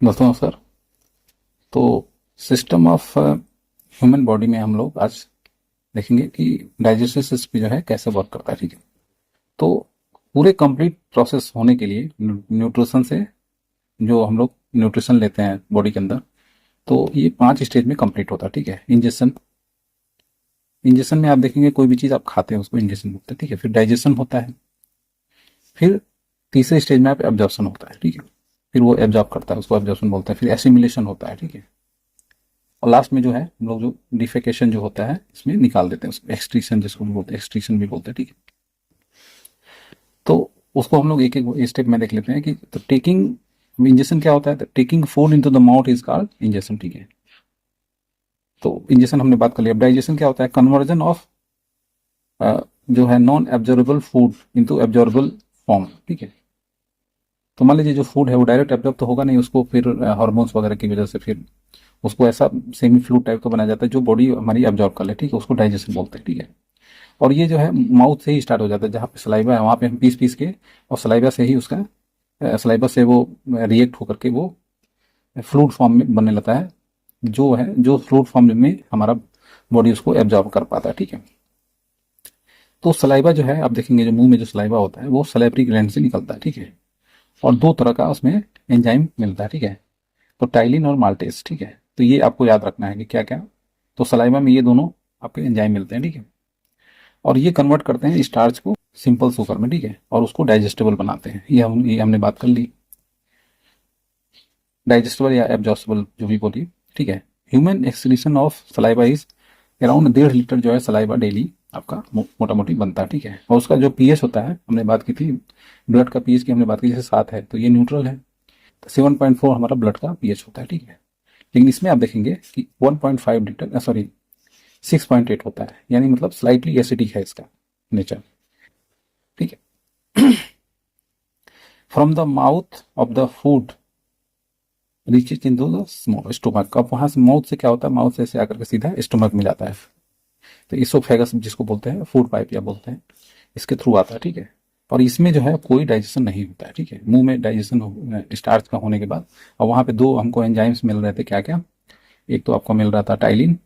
दोस्तों सर, तो system of human body में हम लोग आज देखेंगे कि डाइजेस्टिव सिस्टम जो है कैसे वर्क करता है। ठीक है, तो पूरे कंप्लीट प्रोसेस होने के लिए न्यूट्रिशन से जो हम लोग न्यूट्रिशन लेते हैं बॉडी के अंदर, तो ये 5 स्टेज में कंप्लीट होता है। ठीक है, इंजेक्शन इंजेक्शन में आप देखेंगे कोई भी चीज़ आप खाते हैं उसको इंजेक्शन बोलते हैं। ठीक है, फिर डाइजेशन होता है, फिर तीसरे स्टेज में आप एब्जॉर्प्शन होता है। ठीक है, फिर वो एब्जॉर्ब करता है, उसको एब्जॉर्प्शन बोलते हैं। फिर एसिमिलेशन होता है। ठीक है, और लास्ट में जो है हम लोग जो डिफेकेशन जो होता है इसमें निकाल देते हैं, उसको एक्सट्रीशन जिसको भी बोलते हैं, एक्सट्रीशन भी बोलते हैं। ठीक है, तो उसको हम लोग एक एक स्टेप में देख लेते हैं कि तो टेकिंग इंजेक्शन क्या होता है। Taking food into the mouth is called injection. ठीक है, तो इंजेक्शन हमने बात कर लिया। अब डाइजेशन क्या होता है, कन्वर्जन ऑफ जो है non absorbable food into absorbable form. ठीक है, तो मान लीजिए जो फूड है वो डायरेक्ट एब्जॉर्ब तो होगा नहीं, उसको फिर हार्मोन्स वगैरह की वजह से फिर उसको ऐसा सेमी फ्लूइड टाइप का बनाया जाता है जो बॉडी हमारी एब्जॉर्ब कर ले। ठीक है, उसको डाइजेशन बोलते हैं। ठीक है, और ये जो है माउथ से ही स्टार्ट हो जाता है, जहाँ पे सलाइवा है वहाँ पे हम पीस पीस के और सलाइवा से ही उसका सलाइवा से वो रिएक्ट होकर के वो फ्लूइड फॉर्म में बनने लगता है, जो फ्लूइड फॉर्म में हमारा बॉडी उसको एब्जॉर्ब कर पाता है। ठीक है, तो सलाइवा जो है आप देखेंगे जो मुंह में जो सलाइवा होता है वो सलाइवरी ग्लैंड से निकलता है। ठीक है, और दो तरह का उसमें एंजाइम मिलता है। ठीक है, तो टाइलिन और माल्टेस। ठीक है, तो ये आपको याद रखना है कि क्या क्या, तो सलाइवा में ये दोनों आपके एंजाइम मिलते हैं। ठीक है, और ये कन्वर्ट करते हैं स्टार्च को सिंपल शुगर में। ठीक है, और उसको डाइजेस्टेबल बनाते हैं। ये हमने बात कर ली, डाइजेस्टेबल या एब्जॉर्बेबल जो भी बोलिए। ठीक है, human excretion of saliva is around 1.5 litre जो है सलाइवा डेली आपका मोटा मोटी बनता है। ठीक है, और उसका जो पीएच होता है हमने बात की थी, ब्लड का पीएच की हमने बात की, जैसे 7 है तो ये न्यूट्रल है, तो 7.4 हमारा ब्लड का पीएच होता है। ठीक है, लेकिन इसमें आप देखेंगे कि 1.5 लीटर सॉरी 6.8 होता है, यानी मतलब स्लाइटली एसिडिक है इसका नेचर। ठीक है, from the mouth of the food reaches in the stomach. अब वहां से माउथ से क्या होता है, माउथ से ऐसे आकर के सीधा स्टोमक में जाता है, तो इसोफेगस जिसको बोलते हैं, फूड पाइप या बोलते हैं, इसके थ्रू आता है। ठीक है, और इसमें जो है कोई डाइजेशन नहीं होता है। ठीक है, मुंह में डाइजेशन स्टार्च का होने के बाद, और वहां पे दो हमको एंजाइम्स मिल रहे थे, क्या क्या, एक तो आपको मिल रहा था टाइलिन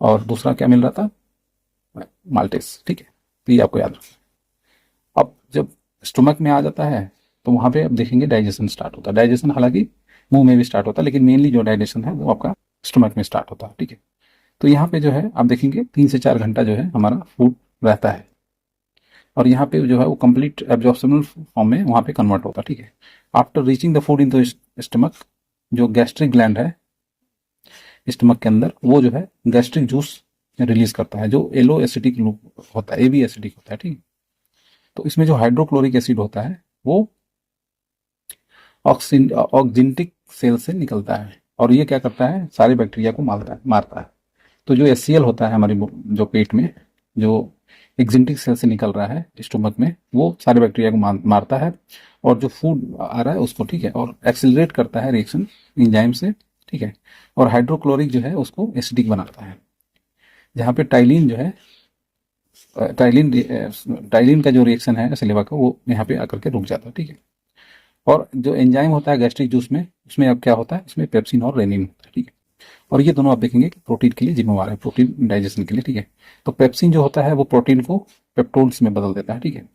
और दूसरा क्या मिल रहा था, माल्टेस। ठीक है, तो ये आपको याद रखना। अब जब स्टोमक में आ जाता है तो वहां पे आप देखेंगे डाइजेशन स्टार्ट होता है। डाइजेशन हालांकि मुंह में भी स्टार्ट होता है, लेकिन मेनली जो डाइजेशन है वो आपका स्टोमक में स्टार्ट होता है। ठीक है, तो यहाँ पे जो है आप देखेंगे 3 से 4 घंटा जो है हमारा फूड रहता है, और यहाँ पे जो है वो कंप्लीट एब्जॉर्प्शनल फॉर्म में वहाँ पे कन्वर्ट होता है। ठीक है, after reaching the food in the stomach, जो गैस्ट्रिक ग्लैंड है स्टमक के अंदर, वो जो है गैस्ट्रिक जूस रिलीज करता है, जो एलो एसिडिक होता है, ए बी एसिडिक होता है। ठीक, तो इसमें जो हाइड्रोक्लोरिक एसिड होता है वो ऑक्सिंटिक सेल से निकलता है, और ये क्या करता है, सारे बैक्टीरिया को मारता है। तो जो एच होता है हमारी जो पेट में, जो एक्जिंटिक सेल से निकल रहा है स्टोमक में, वो सारे बैक्टीरिया को मारता है, और जो फूड आ रहा है उसको, ठीक है, और एक्सिलरेट करता है रिएक्शन इंजाइम से। ठीक है, और हाइड्रोक्लोरिक जो है उसको एसिडिक बनाता है, जहाँ पे टाइलिन जो है टाइलिन टाइलिन का जो रिएक्शन है सलेवा का, वो यहाँ पे आकर के रुक जाता है। ठीक है, और जो एंजाइम होता है गैस्ट्रिक जूस में, उसमें अब क्या होता है, इसमें पेप्सिन और रेनिन होता है। ठीक है, और ये दोनों आप देखेंगे कि प्रोटीन के लिए जिम्मेवार है, प्रोटीन डाइजेशन के लिए। ठीक है, तो पेप्सिन जो होता है वो प्रोटीन को पेप्टोन्स में बदल देता है। ठीक है,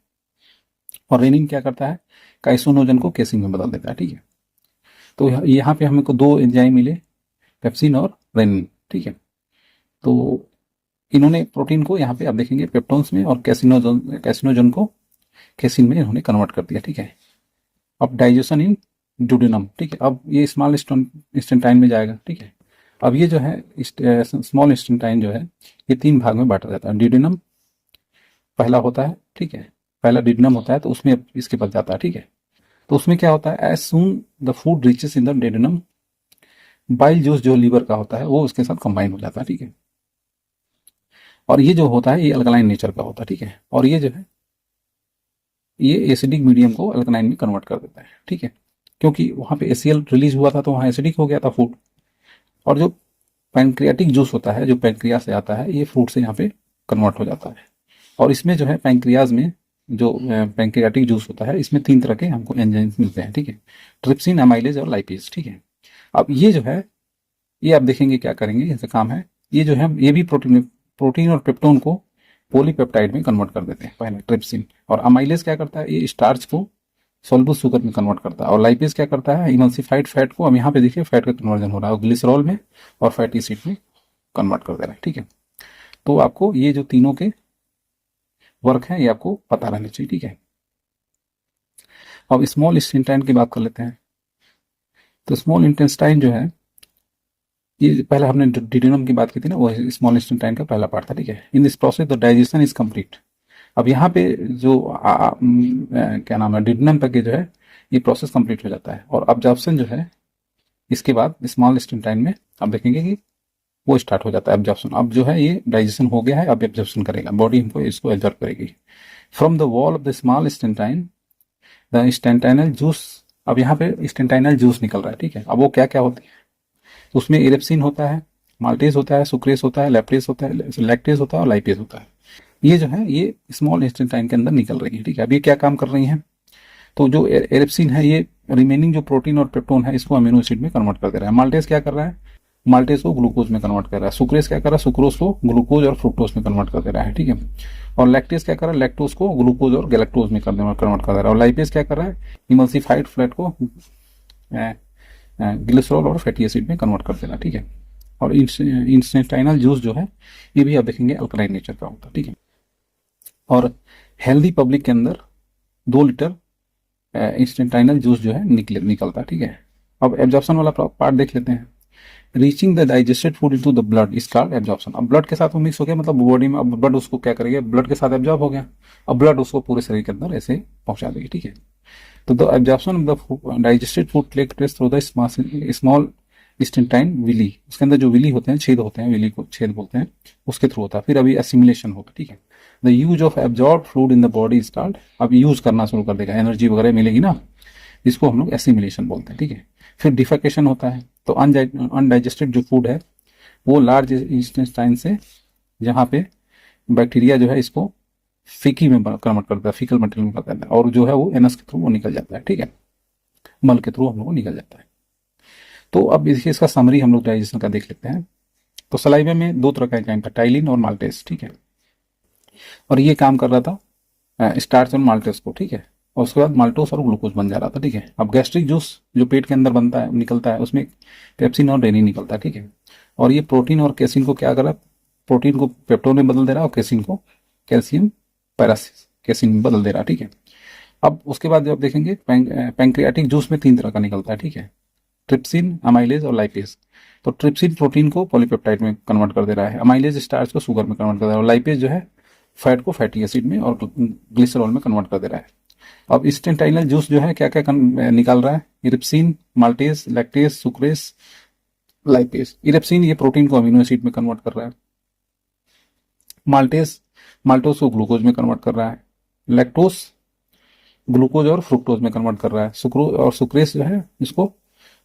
और रेनिन क्या करता है, काइसोनोजन को केसिन में बदल देता है। ठीक है, तो यहाँ पे हमको दो एंजाइम मिले, पेप्सिन और रेनिन। ठीक है, तो इन्होंने प्रोटीन को यहाँ पे आप देखेंगे पेप्टोन्स में, और कैसिनोजन को केसिन में इन्होंने कन्वर्ट कर दिया। ठीक है, अब डाइजेशन इन ड्यूडेनम। ठीक है, अब ये स्मॉल इंस्टेंटाइन में जाएगा। ठीक है, अब ये जो है स्मॉल इंस्टेंटाइन जो है ये 3 भाग में बांटा जाता है। ड्यूडेनम पहला होता है। ठीक है, पहला ड्यूडेनम होता है, तो उसमें इसके बाद जाता है। ठीक है, तो उसमें क्या होता है, as soon the food reaches in the duodenum, bile juice जो लीवर का होता है वो उसके साथ कंबाइन हो जाता है। ठीक है, और ये जो होता है ये अल्कलाइन नेचर का होता है। ठीक है, और ये जो है ये एसिडिक मीडियम को अल्कलाइन में कन्वर्ट कर देता है। ठीक है, क्योंकि वहाँ पे एसीएल रिलीज हुआ था तो वहाँ एसिडिक हो गया था फूड, और जो पैंक्रियाटिक जूस होता है जो पैंक्रिया से आता है, ये फ्रूट से यहाँ पे कन्वर्ट हो जाता है, और इसमें जो है पैंक्रियाज में जो पैंक्रियाटिक जूस होता है, इसमें 3 तरह के हमको एंजाइम्स मिलते हैं, ठीक है, ट्रिप्सिन, अमाइलेज और लाइपेज, ठीक है। अब ये जो है, ये आप देखेंगे क्या करेंगे, जैसे काम है, ये जो है ये भी प्रोटीन प्रोटीन और पेप्टोन को पॉलीपेप्टाइड में कन्वर्ट कर देते हैं पहले, ट्रिप्सिन। और अमाइलेज क्या करता है, ये स्टार्च को सॉल्युबल शुगर में कन्वर्ट करता है। और लाइपेज क्या करता है, इमल्सिफाइड फैट को, अब यहाँ पे देखिए फैट का कन्वर्जन हो रहा है ग्लिसरॉल में और फैटी एसिड में कन्वर्ट कर दे रहा है, ठीक है। तो आपको ये जो तीनों के वर्क हैं ये आपको पता रहना चाहिए, ठीक है। अब स्मॉल इंटेस्टाइन की बात कर लेते हैं। तो स्मॉल इंटेस्टाइन जो है, ये पहले हमने डिड्यूनम की बात की थी ना, वो स्मॉल इंटेस्टाइन का पहला पार्ट था, ठीक है। In this process the digestion is complete. अब यहाँ पे जो क्या नाम है, डिड्यूनम तक के जो है ये प्रोसेस कंप्लीट हो जाता है। और अब्जॉर्प्शन जो है इसके बाद स्मॉल इंटेस्टाइन में आप देखेंगे कि वो स्टार्ट हो जाता है एब्जॉर्प्शन। अब जो है ये डाइजेशन हो गया है, अब एब्जॉर्प्शन करेगा, बॉडी हमको इसको एब्जॉर्ब करेगी। From the wall of the small intestine the intestinal juice, अब यहाँ पे इंटेस्टाइनल जूस निकल रहा है, ठीक है। अब वो क्या क्या होती है, तो उसमें इरेप्सिन होता है, माल्टेज होता है, सुक्रेस होता है, लैक्टेज होता है, लैक्टेज होता है और लाइपेज होता है। ये जो है ये स्मॉल इंटेस्टाइन के अंदर निकल रही है, ठीक है। अब ये क्या काम कर रही हैं, तो जो एरेप्सिन है ये रिमेनिंग जो प्रोटीन और पेप्टोन है इसको अमीनो एसिड में कन्वर्ट कर दे रहा है। माल्टेज क्या कर रहा है, माल्टेज को ग्लूकोज में कन्वर्ट कर रहा है। सुक्रेस क्या कर रहा है, सुक्रोज को ग्लूकोज और फ्रुक्टोज में कन्वर्ट कर दे रहा है, ठीक है। और लैक्टेज क्या कर रहा है, लैक्टोज को ग्लूकोज और गैलेक्टोज में कन्वर्ट कर दे रहा है। और लाइपेज क्या कर रहा है, इमल्सिफाइड फैट को ग्लिसरॉल और फैटी एसिड में कन्वर्ट कर देना, ठीक है। और इंस्टेंटाइनल जूस जो है ये भी आप देखेंगे अल्कलाइन नेचर का होता है, ठीक है। और हेल्दी पब्लिक के अंदर 2 लीटर इंस्टेंटाइनल जूस जो है निकलता है, ठीक है। अब एब्जॉर्प्शन वाला पार्ट देख लेते हैं। Reaching the digested food into the blood is called absorption. अब ब्लड के साथ वो मिक्स हो गया, मतलब बॉडी में, अब ब्लड उसको क्या करेगा, ब्लड के साथ एब्जॉर्ब हो गया, अब ब्लड उसको पूरे शरीर के अंदर ऐसे पहुंचा देगी, ठीक है। तो the absorption of the digested food take place through the small intestine villi, उसके अंदर जो विली होते हैं, छेद होते हैं, विली को छेद बोलते हैं, उसके थ्रू होता है। फिर अभी एसिमिलेशन होगा, ठीक है। The use of absorb fluid in the body start, अब यूज करना शुरू कर देगा, एनर्जी वगैरह मिलेगी ना, इसको हम लोग एसिमिलेशन बोलते हैं, ठीक है। फिर डिफेकेशन होता है, तो अनडाइजेस्टेड जो फूड है वो लार्ज इंटेस्टाइन से, जहाँ पे बैक्टीरिया जो है इसको फीकी में कन्वर्ट करता है, फीकल मटेरियल में करता है, और जो है वो एनस के थ्रू वो निकल जाता है, ठीक है, मल के थ्रू हम लोग को निकल जाता है। तो अब देखिए इसका समरी हम लोग डाइजेशन का देख लेते हैं। तो सलाइवा में 2 तरह का एंजाइम था, टाइलिन और माल्टेज, ठीक है। और ये काम कर रहा था स्टार्च और माल्टेज को, ठीक है। और उसके बाद माल्टोस और ग्लूकोज बन जा रहा था, ठीक है। अब गैस्ट्रिक जूस जो पेट के अंदर बनता है, निकलता है, उसमें पेप्सिन और रेनिन निकलता है, ठीक है। और ये प्रोटीन और कैसिन को क्या कर रहा है, प्रोटीन को पेप्टोन में बदल दे रहा है और कैसिन को कैल्शियम पैरासिस कैसिन में बदल दे रहा है, ठीक है। अब उसके बाद जब देखेंगे पैंक्रियाटिक जूस में 3 तरह का निकलता है, ठीक है, ट्रिप्सिन, अमाइलेज और लाइपेज। तो ट्रिप्सिन प्रोटीन को पॉलीपेप्टाइड में कन्वर्ट कर दे रहा है, अमाइलेज स्टार्च को शुगर में कन्वर्ट कर दे रहा है, और लाइपेज जो है फैट को फैटी एसिड में और ग्लिसरॉल में कन्वर्ट कर दे रहा है। अब इंस्टेंटाइनल जूस जो है क्या क्या निकाल रहा है, इरिप्सिन, माल्टेज, लैक्टेज, सुक्रेस, लाइपेज। इरिप्सिन ये प्रोटीन को अमीनो एसिड में कन्वर्ट कर रहा है, माल्टेज माल्टोज को ग्लूकोज में कन्वर्ट कर रहा है, लैक्टोज ग्लूकोज और फ्रुक्टोज में कन्वर्ट कर रहा है, सुक्रोज और सुक्रेस जो है इसको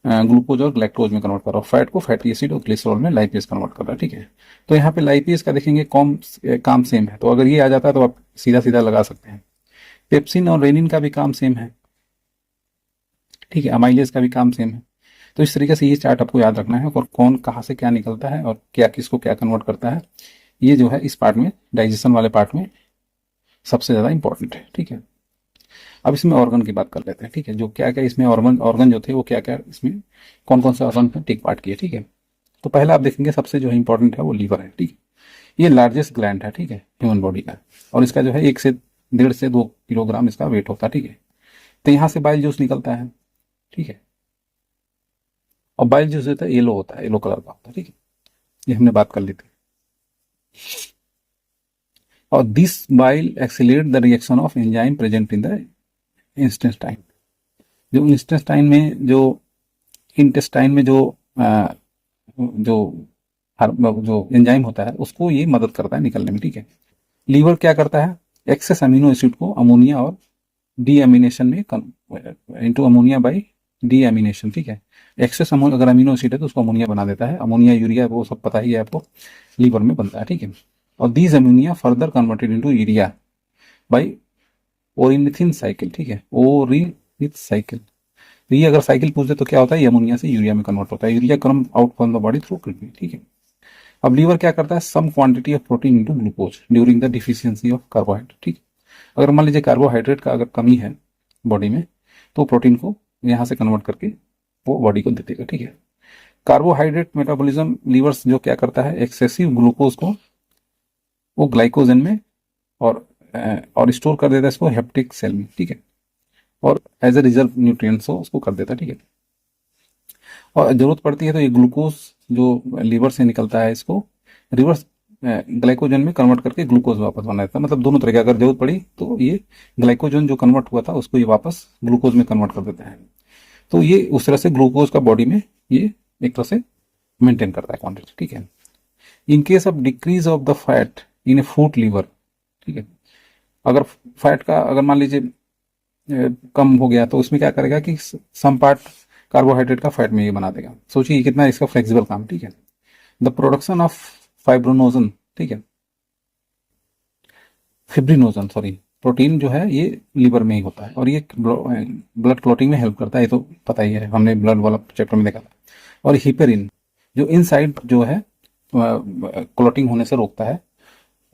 ग्लूकोज और लैक्टोज में कन्वर्ट कर रहा है, फैट को फैटी एसिड और ग्लिसरॉल में लाइपेज कन्वर्ट कर रहा है, ठीक है। तो यहाँ पे लाइपेज का देखेंगे काम सेम है, तो अगर ये आ जाता है तो आप सीधा सीधा लगा सकते हैं। पेप्सिन और रेनिन का भी काम सेम है, ठीक है, अमाइलेज का भी काम सेम है। तो इस तरीके से ये चार्ट आपको याद रखना है, और कौन कहाँ से क्या निकलता है और क्या किसको क्या कन्वर्ट करता है, ये जो है इस पार्ट में, डाइजेशन वाले पार्ट में सबसे ज़्यादा इंपॉर्टेंट है, ठीक है। अब इसमें ऑर्गन की बात कर लेते हैं, ठीक है, जो क्या क्या इसमें ऑर्गन जो थे वो क्या क्या इसमें कौन कौन से ऑर्गन पे टेक पार्ट किए, ठीक है। तो पहला आप देखेंगे सबसे जो है इंपॉर्टेंट है वो लीवर है, ठीक है। ये लार्जेस्ट ग्लैंड है, ठीक है, ह्यूमन बॉडी का, और इसका जो है 1 से 1.5 से 2 किलोग्राम इसका वेट होता है, ठीक है। तो यहाँ से बाइल जूस निकलता है, ठीक है। और बाइल जूस होता है येलो होता है, येलो कलर का होता है, ठीक है, ये हमने बात कर ली थी। और this bile accelerate the reaction of enzyme present in the intestine. जो इंटेस्टाइन में जो एंजाइम होता है उसको ये मदद करता है निकलने में, ठीक है। लीवर क्या करता है, एक्सेस अमीनो एसिड को अमोनिया और डीएमिनेशन में इनटू अमोनिया बाय डीएमिनेशन, ठीक है। एक्सेस अगर अमीनो एसिड है तो उसको अमोनिया बना देता है, अमोनिया यूरिया वो सब पता ही है आपको, लीवर में बनता है, ठीक है। और these ammonia further converted into urea by ornithine cycle, ठीक है, ओरिनिथ साइकिल। तो ये अगर साइकिल पूछ दे तो क्या होता है, अमोनिया से यूरिया में कन्वर्ट होता है, urea come out from the body through kidney, ठीक है। अब लीवर क्या करता है, some quantity of protein into glucose during the deficiency of carbohydrate, ठीक। अगर मान लीजिए कार्बोहाइड्रेट का अगर कमी है बॉडी में, तो प्रोटीन को यहाँ से कन्वर्ट करके वो बॉडी को दे देगा, ठीक है। कार्बोहाइड्रेट मेटाबॉलिज्म लीवर्स जो क्या करता है, एक्सेसिव ग्लूकोज को वो ग्लाइकोजन में और स्टोर कर देता है इसको हेप्टिक सेल में, ठीक है, और एज ए रिजर्व न्यूट्रिएंट्स हो उसको कर देता है, ठीक है। और जरूरत पड़ती है तो ये ग्लूकोज जो लीवर से निकलता है इसको रिवर्स ग्लाइकोजन में कन्वर्ट करके ग्लूकोज वापस बना देता है। मतलब दोनों तरह की अगर जरूरत पड़ी तो ये ग्लाइकोजन जो कन्वर्ट हुआ था उसको ये वापस ग्लूकोज में कन्वर्ट कर देता है। तो ये उस तरह से ग्लूकोज का बॉडी में ये एक तरह से मेंटेन करता है क्वांटिटी, ठीक है। In case of decrease of the fat in a food liver, ठीक है, अगर फैट का अगर मान लीजिए कम हो गया तो उसमें क्या करेगा कि सम पार्ट कार्बोहाइड्रेट का फैट में ये बना देगा। सोचिए कितना इसका फ्लेक्सिबल काम, ठीक है। द प्रोडक्शन ऑफ फाइब्रोनोजन, ठीक है, फिब्रिनोजन सॉरी, प्रोटीन जो है ये लीवर में ही होता है और ये ब्लड क्लॉटिंग में हेल्प करता है, ये तो पता ही है, हमने ब्लड वाला चैप्टर में देखा था। और हिपेरिन जो इनसाइड जो है क्लॉटिंग होने से रोकता है,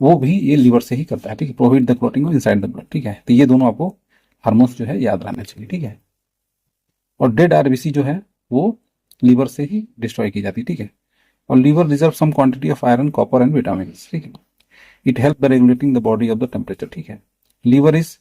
वो भी ये लीवर से ही करता है, ठीक है, prohibit the clotting inside the blood, ठीक है। तो ये दोनों आपको हार्मोन्स जो है याद रहना चाहिए, ठीक है। और डेड आरबीसी जो है वो लीवर से ही डिस्ट्रॉय की जाती है, ठीक है। और liver reserve some quantity of iron, copper and vitamin, ठीक है। It help the regulating the body of the temperature, ठीक है। Liver is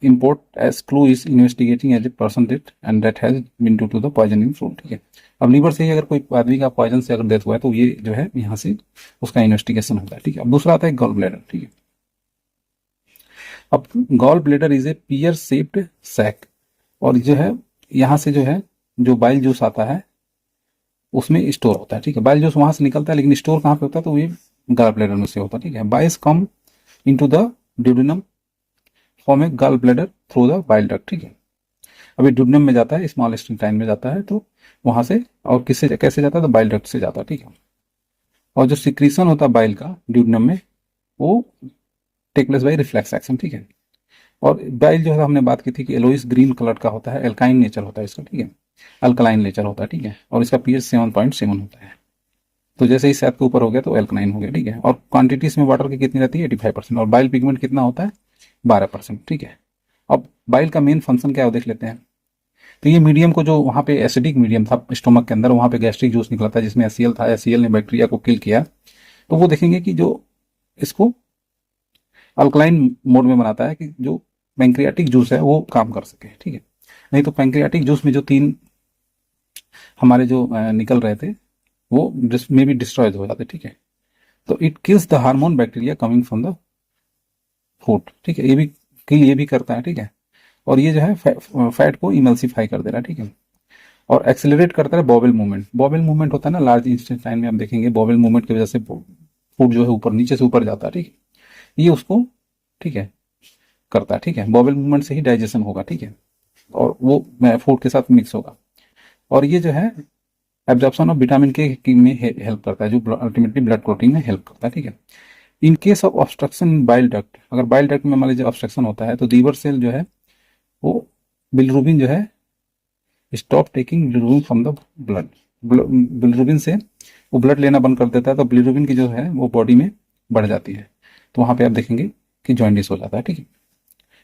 import as clue is investigating as a person death and date has been due to the poison in food, ठीक है। अब liver से ही अगर कोई आदमी का पॉइजन से अगर डेथ हुआ है तो ये जो है यहाँ से उसका इन्वेस्टिगेशन होता है, ठीक है। अब दूसरा आता है गॉल ब्लैडर, ठीक है। अब gall bladder is a pear shaped sac, और जो है यहाँ से जो है जो बाइल जूस आता है उसमें स्टोर होता है, ठीक है। बाइल जूस वहां से निकलता है लेकिन स्टोर कहाँ पे होता है, तो ये गॉल ब्लैडर में से होता है, ठीक है। Biles come into the duodenum form a gall bladder through the bile duct, ठीक है। अभी ड्यूडेनम में जाता है, स्मॉल इंटेस्टाइन में जाता है, तो वहां से और किससे कैसे जाता है, तो बाइल डक्ट से जाता है, ठीक है। और जो सिक्रीशन होता है बाइल का ड्यूडेनम में वो take place by reflex action, ठीक है। और बाइल जो है हमने बात की थी कि येलोइश ग्रीन कलर का होता है, एल्काइन नेचर होता है इसका, ठीक है, अल्कलाइन नेचर होता है, ठीक है। और इसका पीएच 7.7 होता है। तो जैसे ही 7 के ऊपर हो गया तो एल्कलाइन हो गया, ठीक है। और क्वांटिटी इसमें वाटर की कितनी रहती है, 85%। और बाइल पिगमेंट कितना होता है, 12%, ठीक है। अब बाइल का मेन फंक्शन क्या है वो देख लेते हैं। तो ये मीडियम को जो वहाँ पे एसिडिक मीडियम था स्टोमक के अंदर, वहाँ पे गैस्ट्रिक जूस निकला था जिसमें HCl था, HCl ने बैक्टीरिया को किल किया, तो वो देखेंगे कि जो इसको अल्कलाइन मोड में बनाता है कि जो पैंक्रियाटिक जूस है वो काम कर सके, ठीक है। नहीं तो पैंक्रियाटिक जूस में जो 3 हमारे जो निकल रहे थे वो में भी डिस्ट्रॉय हो जाते, ठीक है। तो it kills the hormone bacteria coming from the food, ठीक है, ये भी करता है, ठीक है। और ये जो है फैट को इमल्सिफाई कर दे रहा है, ठीक है। और एक्सेलरेट करता है बॉबल मूवमेंट। बॉबल मूवमेंट होता है ना लार्ज इंटेस्टाइन में, आप देखेंगे बॉबल मूवमेंट की वजह से फूड जो है ऊपर नीचे से ऊपर जाता है, ठीक है। ये उसको, ठीक है, करता है, ठीक है। बॉबल मूवमेंट से ही डाइजेशन होगा, ठीक है, और वो फूड के साथ मिक्स होगा। और ये जो है एब्जॉर्प्शन ऑफ विटामिन के में हेल्प करता है, जो अल्टीमेटली ब्लड क्लॉटिंग में हेल्प करता है, ठीक है। In case of obstruction in bile duct, अगर बाइल डक्ट में मान लीजिए ऑब्स्ट्रक्शन होता है तो लीवर सेल जो है वो बिलिरुबिन जो है stop taking bilirubin from the blood, bilirubin से वो ब्लड लेना बंद कर देता है, तो बिलिरुबिन की जो है वो बॉडी में बढ़ जाती है, तो वहां पे आप देखेंगे कि जॉइंडिस हो जाता है, ठीक है।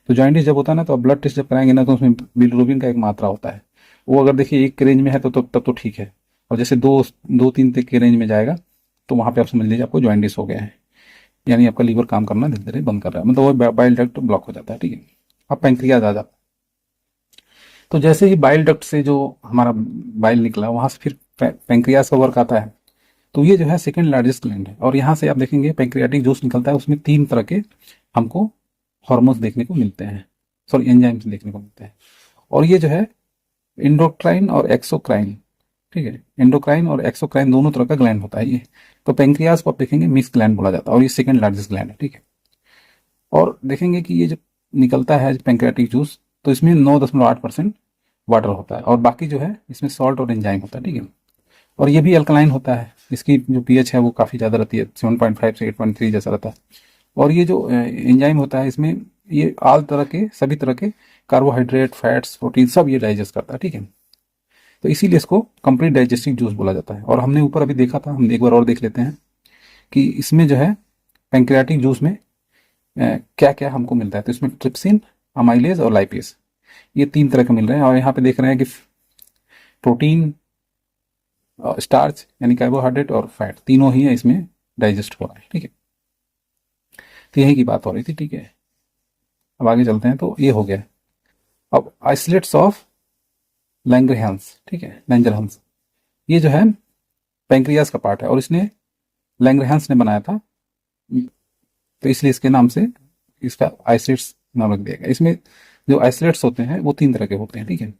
तो जॉइंडिस जब होता है ना तो आप ब्लड टेस्ट जब कराएंगे ना तो उसमें बिलिरुबिन का एक मात्रा होता है, वो अगर देखिए 1 के रेंज में है तो तब तो ठीक है, और जैसे 2-3 तक के रेंज में जाएगा तो वहां पे आप समझ लीजिए आपको जॉइंडिस हो गया है, यानी आपका लीवर काम करना धीरे धीरे बंद कर रहा है, मतलब वो बाइल डक्ट ब्लॉक हो जाता है, ठीक है। अब पैंक्रियाज आ जाता है, तो जैसे ही बाइल डक्ट से जो हमारा बाइल निकला वहां से फिर पैंक्रियाज का वर्क आता है, तो ये जो है सेकंड लार्जेस्ट ग्लैंड है। और यहाँ से आप देखेंगे पैंक्रियाटिक जूस निकलता है, उसमें 3 तरह के हमको हॉर्मोन्स देखने को मिलते हैं, सॉरी एंजाइम्स देखने को मिलते हैं। और ये जो है एंडोक्राइन और एक्सोक्राइन, ठीक है, एंडोक्राइन और एक्सोक्राइन दोनों तरह का ग्लैंड होता है ये। तो पैंक्रियाज को आप देखेंगे मिक्स ग्लैंड बोला जाता है और ये सेकंड लार्जेस्ट ग्लैंड है, ठीक है। और देखेंगे कि ये जो निकलता है पैंक्रियाटिक जूस तो इसमें 9.8% वाटर होता है और बाकी जो है इसमें सॉल्ट और एंजाइम होता है, ठीक है। और ये भी अल्कलाइन होता है, इसकी जो पीएच है वो काफ़ी ज़्यादा रहती है, 7.5 से 8.3 जैसा रहता है। और ये जो एंजाइम होता है इसमें ये ऑल तरह के, सभी तरह के कार्बोहाइड्रेट, फैट्स, प्रोटीन सब ये डाइजेस्ट करता है, ठीक है। तो इसीलिए इसको कंप्लीट डाइजेस्टिव जूस बोला जाता है। और हमने ऊपर अभी देखा था, हम एक बार और देख लेते हैं कि इसमें जो है पैंक्रियाटिक जूस में क्या क्या हमको मिलता है। तो इसमें ट्रिप्सिन, अमाइलेज और लाइपेज, ये 3 तरह के मिल रहे हैं। और यहाँ पे देख रहे हैं कि प्रोटीन, स्टार्च यानी कार्बोहाइड्रेट और फैट तीनों ही है इसमें डाइजेस्ट हो रहा है, ठीक है। तो यही की बात हो रही थी, ठीक है। अब आगे चलते हैं। तो ये हो गया। अब आइसोलेट्स ऑफ लैंगरहैंस, ठीक है, लैंगरहैंस, ये जो है पैंक्रियास का पार्ट है और इसने लैंगरहैंस ने बनाया था, तो इसलिए इसके नाम से इसका आइसोलेट्स नाम रख दिया गया। इसमें जो आइसोलेट्स होते हैं वो 3 तरह के होते हैं, ठीक है।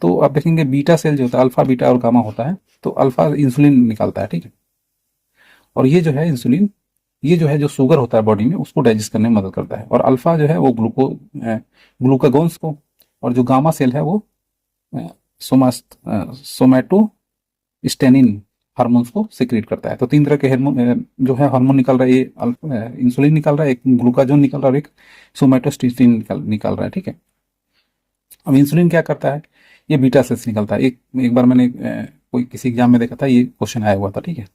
तो आप देखेंगे बीटा सेल जो होता है, अल्फा, बीटा और गामा होता है। तो अल्फा इंसुलिन निकालता है, ठीक है। और ये जो है इंसुलिन, ये जो है जो शुगर होता है बॉडी में उसको डाइजेस्ट करने में मदद करता है। और अल्फा जो है वो ग्लूकागोन्स को, और जो गामा सेल है वो सोमैटोस्टेनिन हार्मोन्स को सिक्रेट करता है। तो 3 तरह के हार्मोन जो है हार्मोन निकल रहा है, ये इंसुलिन निकल रहा है, एक ग्लूकागोन निकल रहा है और एक सोमैटोस्टेनिन निकल रहा है, ठीक है। अब इंसुलिन क्या करता है, ये बीटा सेल्स निकलता है। एक बार मैंने कोई किसी एग्जाम में देखा था, ये क्वेश्चन आया हुआ था, ठीक है।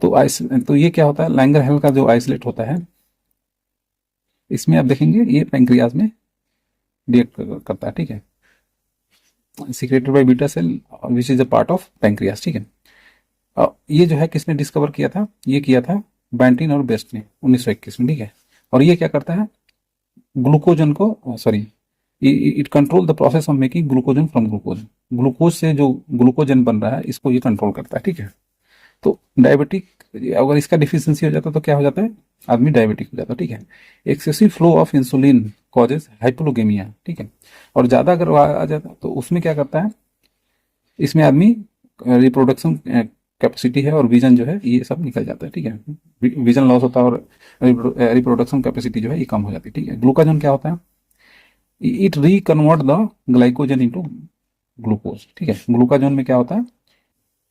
तो ये क्या होता है, लैंगरहैंस का जो आइसोलेट होता है, इसमें आप देखेंगे ये पैंक्रियाज में रिएक्ट करता है, ठीक है। Secreted by beta cell which is a part of pancreas, ठीक है। ये जो है किसने डिस्कवर किया था, ये किया था बैंटिन और बेस्ट ने 1921 में, ठीक है। और ये क्या करता है, ग्लूकोजन को, sorry, it control the process of making glucagon from glucose. Glucose से जो ग्लूकोजन बन रहा है इसको ये कंट्रोल करता है, ठीक है। तो डायबिटिक, अगर इसका डिफिशियंसी हो जाता है तो क्या हो जाता है, आदमी डायबिटिक हो जाता है, ठीक है। Excessive flow of insulin causes hypoglycaemia, ठीक है। और ज़्यादा अगर आ जाता है तो उसमें क्या करता है, इसमें आदमी रिप्रोडक्शन कैपेसिटी है और विजन जो है ये सब निकल जाता है, ठीक है। विजन लॉस होता है और रिप्रोडक्शन कैपेसिटी जो है ये कम हो जाती है, ठीक है। ग्लूकाजन क्या होता है, it reconvert the glycogen into glucose, ठीक है। ग्लूकाजन में क्या होता है,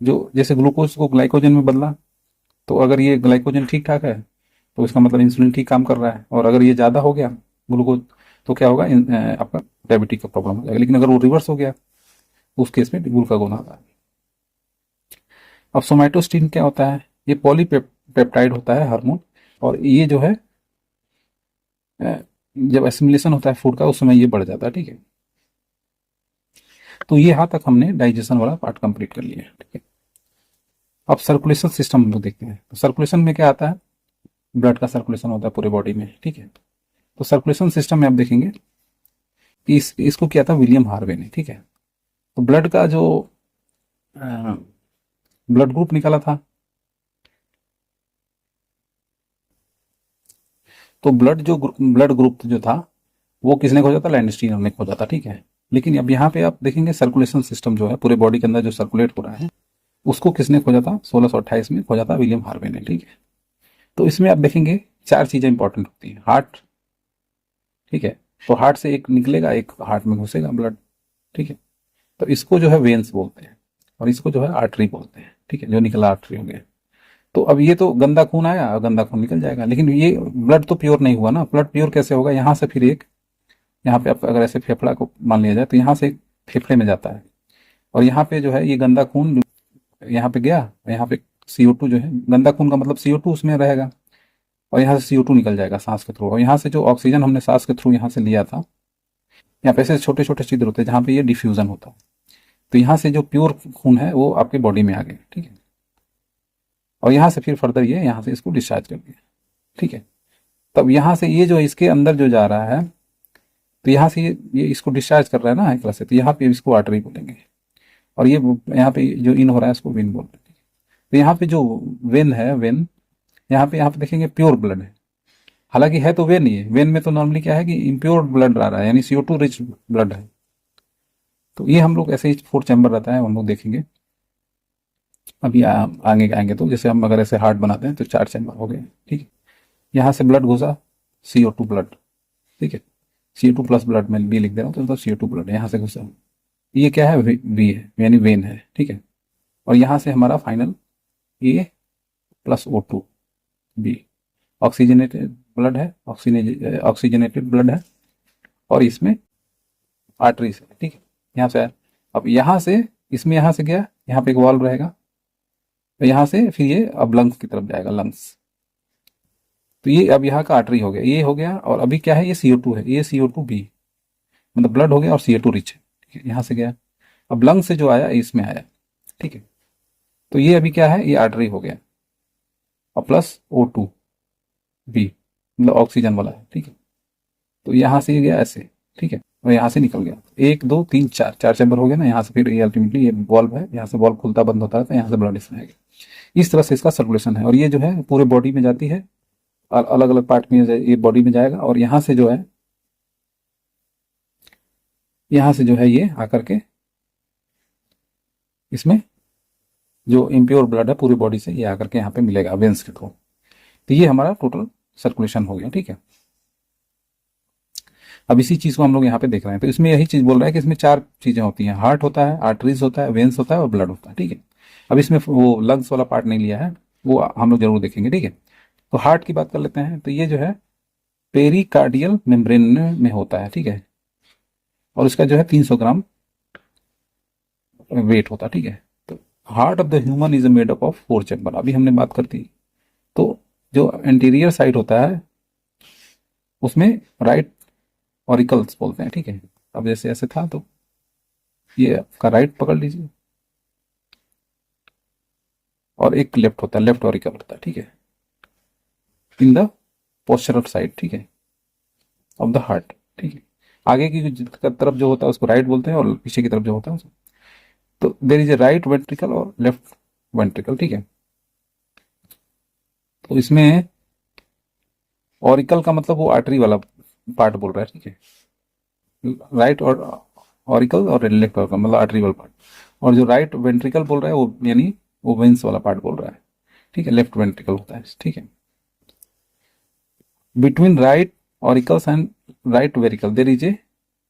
जो जैसे ग्लूकोज को ग्लाइकोजन में बदला, तो अगर ये ग्लाइकोजन ठीक ठाक है तो इसका मतलब इंसुलिन ठीक काम कर रहा है। और अगर ये ज़्यादा हो गया ग्लूकोज तो क्या होगा, आपका डायबिटिक का प्रॉब्लम हो जाएगा। लेकिन अगर वो रिवर्स हो गया उस केस में ग्लूकागोन आता है। अब सोमैटोस्टिन क्या होता है, ये पॉलीपेप्टाइड होता है हार्मोन, और ये जो है जब एसिमिलेशन होता है फूड का उस समय ये बढ़ जाता है, ठीक है। तो ये यहाँ तक हमने डाइजेशन वाला पार्ट कंप्लीट कर लिया है, ठीक है। अब सर्कुलेशन सिस्टम हम लोग देखते हैं। तो सर्कुलेशन में क्या आता है, ब्लड का सर्कुलेशन होता है पूरे बॉडी में, ठीक है। तो सर्कुलेशन सिस्टम में आप देखेंगे कि इसको किया था विलियम हार्वे ने, ठीक है। तो ब्लड का जो ब्लड ग्रुप निकाला था, तो ब्लड ग्रुप जो था वो किसने खोजा था, लैंडस्टीनर ने खोजा था, ठीक है। लेकिन अब यहाँ पे आप देखेंगे सर्कुलेशन सिस्टम जो है पूरे बॉडी के अंदर जो सर्कुलेट हो रहा है उसको किसने खोजा था, 1628 में खोजा था विलियम हार्वे ने, ठीक है। तो इसमें आप देखेंगे 4 चीजें इंपॉर्टेंट होती हैं। हार्ट, ठीक है, तो हार्ट से एक निकलेगा, एक हार्ट में घुसेगा ब्लड, ठीक है। तो इसको जो है वेन्स बोलते हैं और इसको जो है आर्टरी बोलते हैं, ठीक है, जो निकला आर्टरी हो गया। तो अब ये तो गंदा खून आया और गंदा खून निकल जाएगा, लेकिन ये ब्लड तो प्योर नहीं हुआ ना। ब्लड प्योर कैसे होगा, यहाँ से फिर एक, यहाँ पे अगर ऐसे फेफड़ा को मान लिया जाए तो यहाँ से फेफड़े में जाता है और यहाँ पे जो है ये गंदा खून यहाँ पे गया, यहाँ पे CO2 जो है, गंदा खून का मतलब CO2 उसमें रहेगा और यहाँ से CO2 निकल जाएगा सांस के थ्रू। और यहाँ से जो ऑक्सीजन हमने सांस के थ्रू यहाँ से लिया था, यहाँ पे ऐसे छोटे छोटे छिद्र होते हैं जहाँ पे ये डिफ्यूजन होता है। तो यहाँ से जो प्योर खून है वो आपके बॉडी में आ गया, ठीक है। और यहाँ से फिर फर्दर ये यहाँ से इसको डिस्चार्ज कर दिया, ठीक है। तब यहाँ से ये जो इसके अंदर जो जा रहा है, तो यहाँ से ये इसको डिस्चार्ज कर रहा है ना एक तरह से, तो यहाँ पे इसको आर्टरी बोलेंगे। और ये यहाँ पे जो इन हो रहा है इसको वेन बोलते हैं। तो यहाँ पे जो वेन है, वेन यहाँ पे देखेंगे प्योर ब्लड है, हालांकि है तो वेन ही है। वेन में तो नॉर्मली क्या है कि इम्प्योर ब्लड आ रहा है, यानी CO2 रिच ब्लड है। तो ये हम लोग ऐसे ही 4 चैम्बर रहता है, हम लोग देखेंगे अभी आगे आएंगे। तो जैसे हम अगर ऐसे हार्ट बनाते हैं तो 4 चैम्बर हो गए, ठीक है। यहाँ से ब्लड घुसा, CO2 ब्लड, ठीक है, CO2 प्लस ब्लड में बी लिख दे रहा हूँ तो मतलब CO2 ब्लड यहाँ से घुसा, ये क्या है, वी है, यानी वेन है, ठीक है। और यहाँ से हमारा final A plus O2 B, oxygenated blood है, ऑक्सीजनेटेड ब्लड है, और इसमें आर्टरी से, ठीक है, यहाँ से आया। अब यहाँ से इसमें यहाँ से गया, यहाँ पे एक वाल्व रहेगा, तो यहाँ से फिर ये अब लंग्स की तरफ जाएगा, लंग्स। तो ये अब यहाँ का आर्टरी हो गया, ये हो गया। और अभी क्या है, ये CO2 है, ये CO2 बी, मतलब ब्लड हो गया और CO2 रिच है, ठीक है, यहाँ से गया। अब लंग से जो आया इसमें आया, ठीक है। तो ये अभी क्या है, ये आर्टरी हो गया, और प्लस O2 बी, मतलब ऑक्सीजन वाला है, ठीक है। तो यहाँ से ये गया ऐसे, ठीक है, और यहाँ से निकल गया। 1 2 3 4, 4 चैम्बर हो गया ना। यहाँ से फिर ये अल्टीमेटली ये वॉल्व है, यहाँ से वॉल्व खुलता बंद होता है, तो यहाँ से ब्लड इसमें आएगा। इस तरह से इसका सर्कुलेशन है। और ये जो है पूरे बॉडी में जाती है, और अलग अलग पार्ट में ये बॉडी में जाएगा, और यहाँ से जो है, यहाँ से जो है ये आकर के इसमें जो इम्प्योर ब्लड है पूरी बॉडी से ये आकर के यहाँ पे मिलेगा वेंस के थ्रू। तो ये हमारा टोटल सर्कुलेशन हो गया, ठीक है। अब इसी चीज को हम लोग यहाँ पे देख रहे हैं। तो इसमें यही चीज बोल रहा है कि इसमें 4 चीजें होती हैं, हार्ट होता है, आर्टरीज होता है, वेंस होता है और ब्लड होता है, ठीक है। अब इसमें वो लंग्स वाला पार्ट नहीं लिया है, वो हम लोग जरूर देखेंगे, ठीक है। तो हार्ट की बात कर लेते हैं। तो ये जो है पेरिकार्डियल मेम्ब्रेन में होता है, ठीक है, और इसका जो है 300 ग्राम वेट होता है, ठीक है। तो heart of the human is made up of 4 chamber, अभी हमने बात कर दी। तो जो एंटीरियर साइड होता है उसमें राइट ऑरिकल्स बोलते हैं, ठीक है। अब जैसे ऐसे था, तो ये आपका राइट पकड़ लीजिए, और एक लेफ्ट होता है, लेफ्ट ऑरिकल होता है, ठीक है, इन द पोस्चरल साइड, ठीक है, ऑफ द हार्ट, ठीक है। आगे की तरफ जो होता है उसको राइट बोलते हैं, और पीछे की तरफ जो होता है उसको, तो there is a right ventricle और लेफ्ट वेंट्रिकल, ठीक है। तो इसमें ऑरिकल का मतलब वो आर्टरी वाला पार्ट बोल रहा है, ठीक है, राइट और ऑरिकल और लेफ्ट ऑरिकल मतलब आर्टरी वाला पार्ट। और जो राइट वेंट्रिकल बोल रहा है वो यानी वो वेंस वाला पार्ट बोल रहा है, ठीक है, लेफ्ट वेंट्रिकल होता है, ठीक है। Between right auricles and right ventricle there is a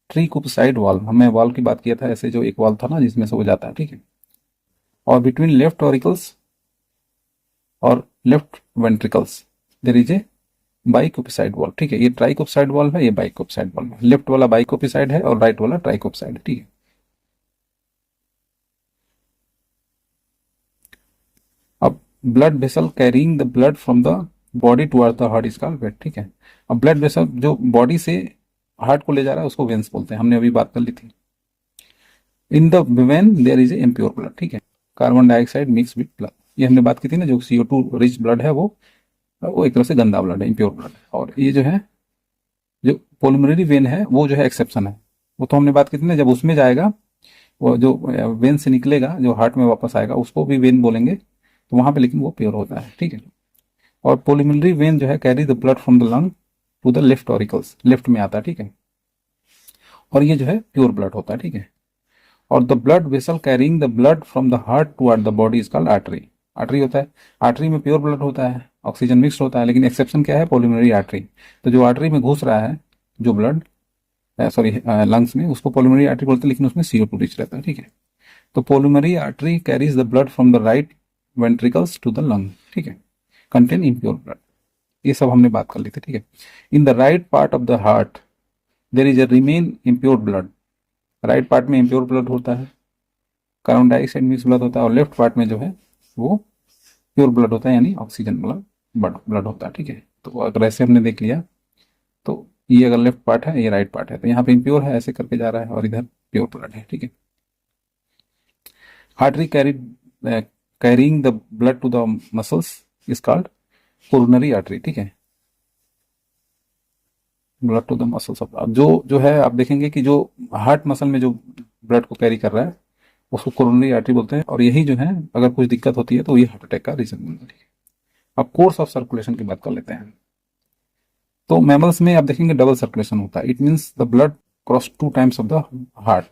tricuspid valve, हमने वाल्व की बात किया था, ऐसे जो एक वाल्व था ना जिसमें से वो जाता है, ठीक है। और बिटवीन लेफ्ट ऑरिकल्स और left ventricles there is a bicuspid valve, ठीक है। ये ट्राइकोपिसाइड वाल्व है, ये बाइकोपिसाइड वाल्व है। लेफ्ट वाला बाइकोपिसाइड है और राइट वाला ट्राइकोपिसाइड है, ठीक है। अब blood vessel carrying the blood from the body toward the heart is called when, ठीक है। अब ब्लड वेसल जो बॉडी से हार्ट को ले जा रहा है उसको वेन्स बोलते हैं, हमने अभी बात कर ली थी। In the vein there is a impure blood, ठीक है, carbon dioxide mix with blood, ये हमने बात की थी ना। जो CO2 रिच ब्लड है वो एक तरह से गंदा ब्लड है, इम्प्योर ब्लड है। और ये जो है जो पोलिमरी वेन है वो जो है एक्सेप्शन है, वो तो हमने बात की थी ना। जब उसमें जाएगा, वो जो वेन से निकलेगा जो हार्ट में वापस आएगा उसको भी वेन बोलेंगे, तो वहां पे लेकिन वो प्योर होता है, ठीक है। और पोलिमरी वेन जो है carry the blood from the lung to the left auricles, left में आता है, ठीक है। और ये जो है प्योर ब्लड होता है, ठीक है। और the blood vessel carrying the blood from the heart toward the body is called artery, artery होता है। आर्टरी में प्योर ब्लड होता है, ऑक्सीजन मिक्स्ड होता है, लेकिन एक्सेप्शन क्या है, पोलिमरी आर्टरी। तो जो आर्टरी में घुस रहा है जो ब्लड, सॉरी लंग्स में, उसको पोलिमरी आर्टरी बोलते हैं, लेकिन उसमें CO2 रिच रहता है, ठीक है। तो pulmonary artery carries the blood from the right ventricles to the lung, ठीक है, कंटेन इम्प्योर ब्लड। ये सब हमने बात कर ली थी, ठीक है। In the right part of the heart there is a remain impure blood, right part में इम्प्योर ब्लड होता है, कार्बन डाइऑक्साइड मिक्स ब्लड होता है, और लेफ्ट पार्ट में जो है वो प्योर ब्लड होता है, यानी ऑक्सीजन वाला ब्लड होता है, ठीक है। तो अगर ऐसे हमने देख लिया, तो ये अगर लेफ्ट पार्ट है, ये राइट पार्ट है, तो यहाँ पे इम्प्योर है ऐसे करके जा रहा है, और इधर प्योर ब्लड है, ठीक है। Artery carrying the blood to the muscles is called coronary artery, ठीक है, blood to the muscles of. अब जो है आप देखेंगे कि जो हार्ट मसल में जो ब्लड को कैरी कर रहा है उसको कोरोनरी आर्टरी बोलते हैं। और यही जो है अगर कुछ दिक्कत होती है तो ये हार्ट अटैक का रीजन बनता है, ठीक है। अब कोर्स ऑफ सर्कुलेशन की बात कर लेते हैं। तो मैमल्स में आप देखेंगे डबल सर्कुलेशन होता है, it means the blood cross 2 times of the heart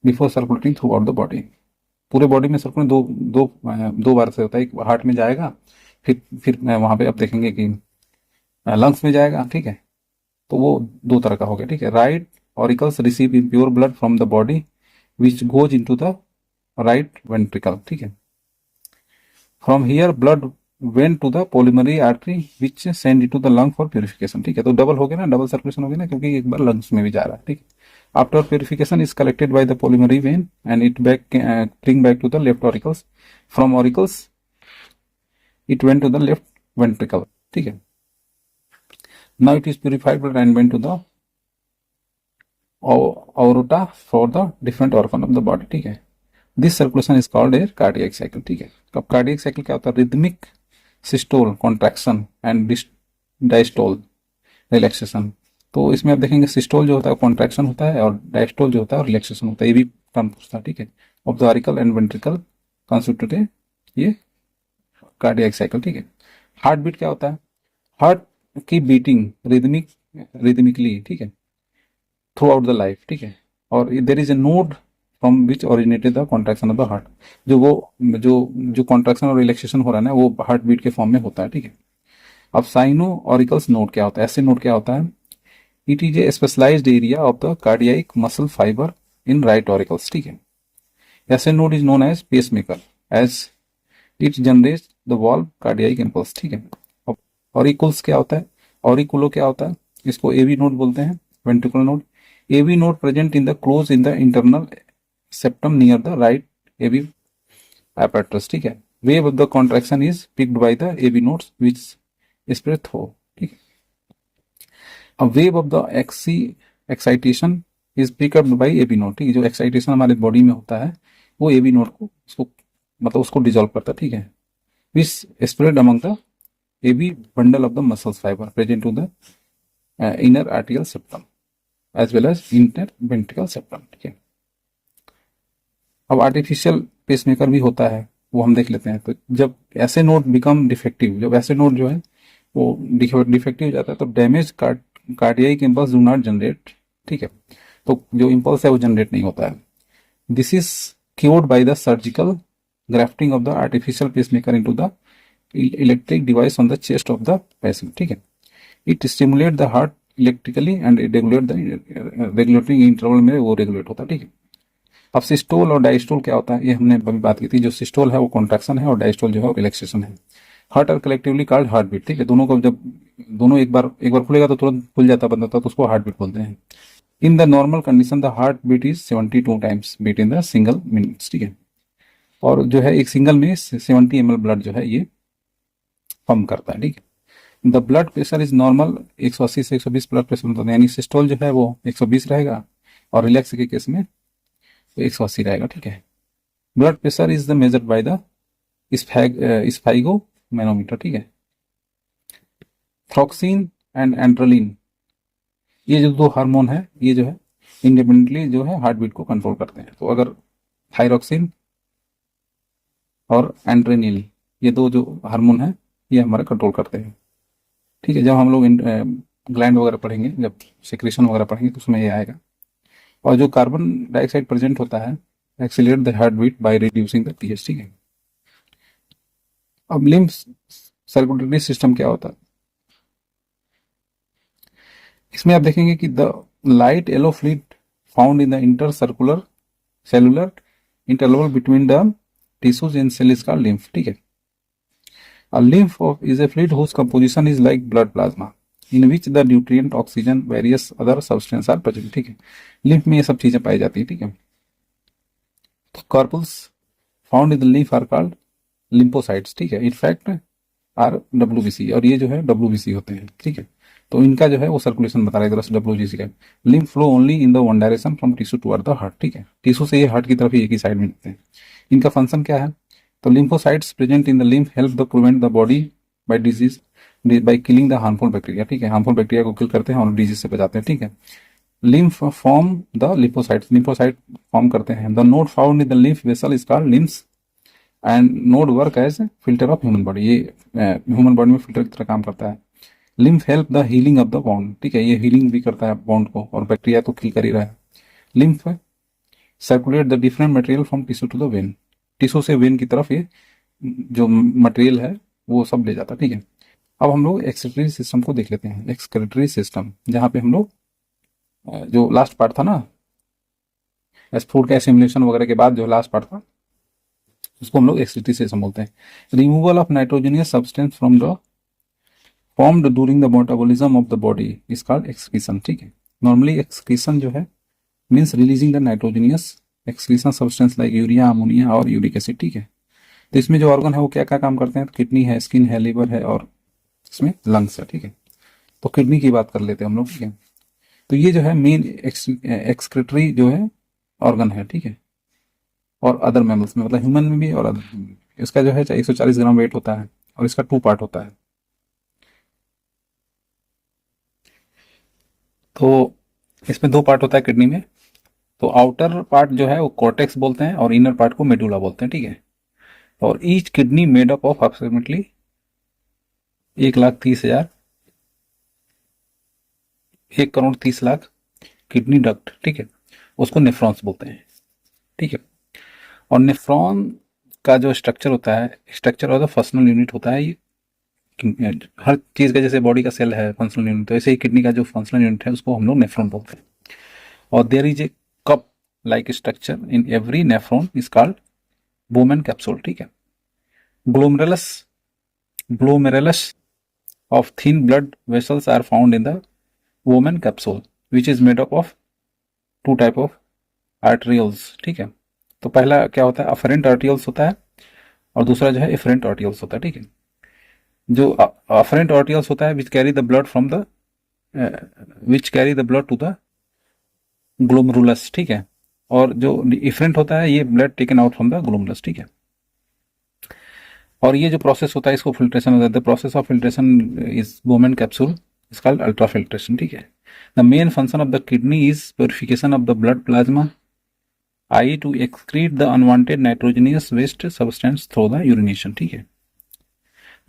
before circulating through out the body. पूरे बॉडी में सर्कुलेशन दो बार से होता है, एक हार्ट में जाएगा, फिर वहां पे आप देखेंगे कि लंग्स में जाएगा, ठीक है। तो वो 2 तरह का हो गया, ठीक है। Right auricles receive impure blood from the body which goes into the right ventricle, ठीक है। From here blood went to the pulmonary artery which send it to the lung for purification. ठीक है, तो डबल हो गया ना, double circulation हो गया ना, क्योंकि एक बार लंग्स में भी जा रहा है। ठीक है, after purification is collected by the pulmonary vein and it back bring back to the left auricles, from auricles it went to the left ventricle. ठीक है, now it is purified and went to the aorta for the different organ of the body। ठीक है, this circulation is called a cardiac cycle. ठीक है, अब cardiac cycle क्या होता है? Rhythmic systole contraction and diastole relaxation. तो इसमें आप देखेंगे सिस्टोल जो होता है कॉन्ट्रैक्शन होता है और डायस्टोल जो होता है रिलैक्सेशन होता है। ये भी टर्म पूछता है। ठीक है, of the auricle and ventricle constitute ये कार्डियक साइकिल। ठीक है, हार्ट बीट क्या होता है? हार्ट की बीटिंग रिदमिकली, ठीक है, थ्रू आउट द लाइफ। ठीक है, और there is a node from which originated the contraction of the heart. जो कॉन्ट्रैक्शन और रिलैक्सेशन हो रहा है ना, वो हार्ट बीट के फॉर्म में होता है। ठीक है, अब साइनो ऑरिकल्स नोड क्या होता है? ऐसे नोड क्या होता है? It is a specialised area of the cardiac muscle fibre in right auricles. ठीक है, S A node is known as pacemaker as it generates the valve cardiac impulse. ठीक है, ऑरिकुल्स क्या होता है? ऑरिकुलो क्या होता है? इसको एवी नोड बोलते हैं, ventricular node. AV node present in the close in the internal septum near the right AV apparatus। ठीक है, wave of the contraction is picked by the AV nodes which spread through। ठीक है, अब wave of the excitation is picked up by AV node। ठीक है, जो excitation हमारे body में होता है वो AV नोड को उसको डिजोल्व करता है। ठीक है, which spread among the AV bundle of the muscles fiber present to the inner arterial septum as well as inter ventricle septum. ठीक है, अब आर्टिफिशियल पेसमेकर भी होता है, वो हम देख लेते हैं। तो जब ऐसे नोड बिकम डिफेक्टिव, जब ऐसे नोड जो है वो डिफेक्टिव हो जाता है, तो damage cardiac impulse do not generate. ठीक है, तो जो इम्पल्स है वो जनरेट नहीं होता है। This is cured by the surgical grafting of the artificial pacemaker into the electric device on the chest of the patient. ठीक है, it stimulate the heart electrically and regulate the regulating interval में वो regulate होता है। ठीक है, अब systole और डायस्टोल क्या होता है? ये हमने अभी बात की थी। जो सिस्टोल है वो कॉन्ट्रैक्शन है और डायस्टोल जो है वो रिलैक्सेशन है। Heart are collectively called heart beat. ठीक है, दोनों को जब दोनों एक बार खुलेगा तो तुरंत खुल जाता बंदा, तो उसको हार्ट बीट बोलते हैं। In the normal condition the heart beat is 72 times beat in the single minutes. ठीक है, और जो है एक सिंगल में 70 ml ब्लड जो है ये पंप करता है। ठीक है, the blood pressure is normal 180 से 120 ब्लड प्रेशर होता है, यानी सिस्टोल जो है वो 120 रहेगा और रिलैक्स के केस में 180 रहेगा। ठीक है, blood pressure is the measured by the sphygmomanometer. ठीक है, थ्रोक्सिन एंड एंड्रोलिन, ये जो दो हार्मोन है ये जो है इंडिपेंडेंटली जो है हार्ट बीट को कंट्रोल करते हैं। तो अगर थायरोक्सिन और एंड्रेनिल, ये दो जो हार्मोन है ये हमारा कंट्रोल करते हैं। ठीक है, जब हम लोग ग्लैंड वगैरह पढ़ेंगे, जब सिक्रेशन वगैरह पढ़ेंगे तो उसमें ये आएगा। और जो कार्बन डाइऑक्साइड प्रेजेंट होता है accelerate the heart beat by reducing the pH. ठीक है, अब लिम्फ सर्कुलेटरी सिस्टम क्या होता है? इसमें आप देखेंगे कि the light yellow fluid found in the inter circular cellular interval between the tissues in cell is called lymph. ठीक है, A lymph is a fluid whose composition is like blood plasma, in which the nutrient, oxygen, various other substances are present। ठीक है, lymph में ये सब चीजें पाई जाती है। ठीक है, तो corpuscles found in the lymph are called lymphocytes। ठीक है, in fact are WBC, और ये जो है WBC होते हैं। ठीक है, तो इनका जो है वो सर्कुलेशन बता रहा है एक तरह से WBC का। lymph flow only in the one direction from tissue toward the heart। ठीक है, टिश्यू से ये हार्ट की तरफ ही एक ही साइड में होते हैं। इनका फंक्शन क्या है? तो lymphocytes present in the lymph help the prevent the body by disease by killing the harmful bacteria। ठीक है, हार्मफुल बैक्टीरिया को किल करते हैं और डिजीज से बचाते हैं। ठीक है, lymph form the lymphocytes, lymphocyte form करते हैं। the node found in the lymph vessel is called lymphs and node work as filter of human body। ये ह्यूमन बॉडी में फिल्टर की तरह काम करता है। lymph help the healing of the wound। ठीक है, ये हीलिंग भी करता है बाउंड को, और बैक्टीरिया तो किल कर ही रहा है। lymph circulate the different material from tissue to the vein। Tissue से वेन की तरफ ये जो मटेरियल है वो सब ले जाता है। ठीक है, अब हम लोग एक्सक्रीटरी सिस्टम को देख लेते हैं। एक्सक्रीटरी सिस्टम, जहाँ पे हम लोग जो लास्ट पार्ट था ना, फूड का एसिमुलेशन वगैरह के बाद जो लास्ट पार्ट था उसको हम लोग एक्सक्रीशन बोलते हैं। Removal of nitrogenous substance from the formed during the metabolism of the body is called excretion, ठीक है। नॉर्मली एक्सक्रीशन जो है means releasing the nitrogenous excretion substance like urea, ammonia और यूरिक एसिड, ठीक है। तो इसमें जो ऑर्गन है वो क्या क्या काम करते हैं, तो किडनी है, स्किन है, लिवर है और इसमें लंग्स है, ठीक है। तो किडनी की बात कर लेते हैं हम लोग, ठीक है। तो ये जो है मेन एक्सक्रीटरी जो है ऑर्गन है, ठीक है। और अदर मैमल्स में, मतलब ह्यूमन में भी और अदर में भी। इसका जो है 140 ग्राम वेट होता है और इसका 2 पार्ट होता है। तो इसमें 2 पार्ट होता है किडनी में। तो आउटर पार्ट जो है वो कॉर्टेक्स बोलते हैं और इनर पार्ट को मेडुला बोलते हैं, ठीक है। और each kidney made up of approximately 1,30,000 1,30,00,000 kidney duct, ठीक है। उसको नेफ्रॉन्स बोलते हैं, ठीक है। और नेफ्रॉन का जो स्ट्रक्चर होता है, structure of the functional unit होता है, ये हर चीज का जैसे बॉडी का सेल है फंक्शनल यूनिट, तो ऐसे ही किडनी का जो फंक्शनल यूनिट है उसको हम लोग नेफ्रॉन बोलते हैं। और there is a cup like structure in every nephron is called Bowman capsule, ठीक है। Glomerulus glomerulus of thin blood vessels are found in the Bowman capsule which is made up of 2 type of arterioles, ठीक है। तो पहला क्या होता है, afferent arterioles होता है और दूसरा जो है एफरेंट आर्टियल्स होता है, ठीक है। जो अफरेंट आर्टियल्स होता है which carry the blood to the glomerulus, ठीक है। और जो एफरेंट होता है ये blood taken out from the glomerulus, ठीक है। और ये जो प्रोसेस होता है इसको फिल्ट्रेशन होता है। The process of filtration is Bowman capsule is called ultra filtration, ठीक है। The main function of the kidney is purification of the blood plasma I to excrete the unwanted nitrogenous waste substance through the urination, ठीक है।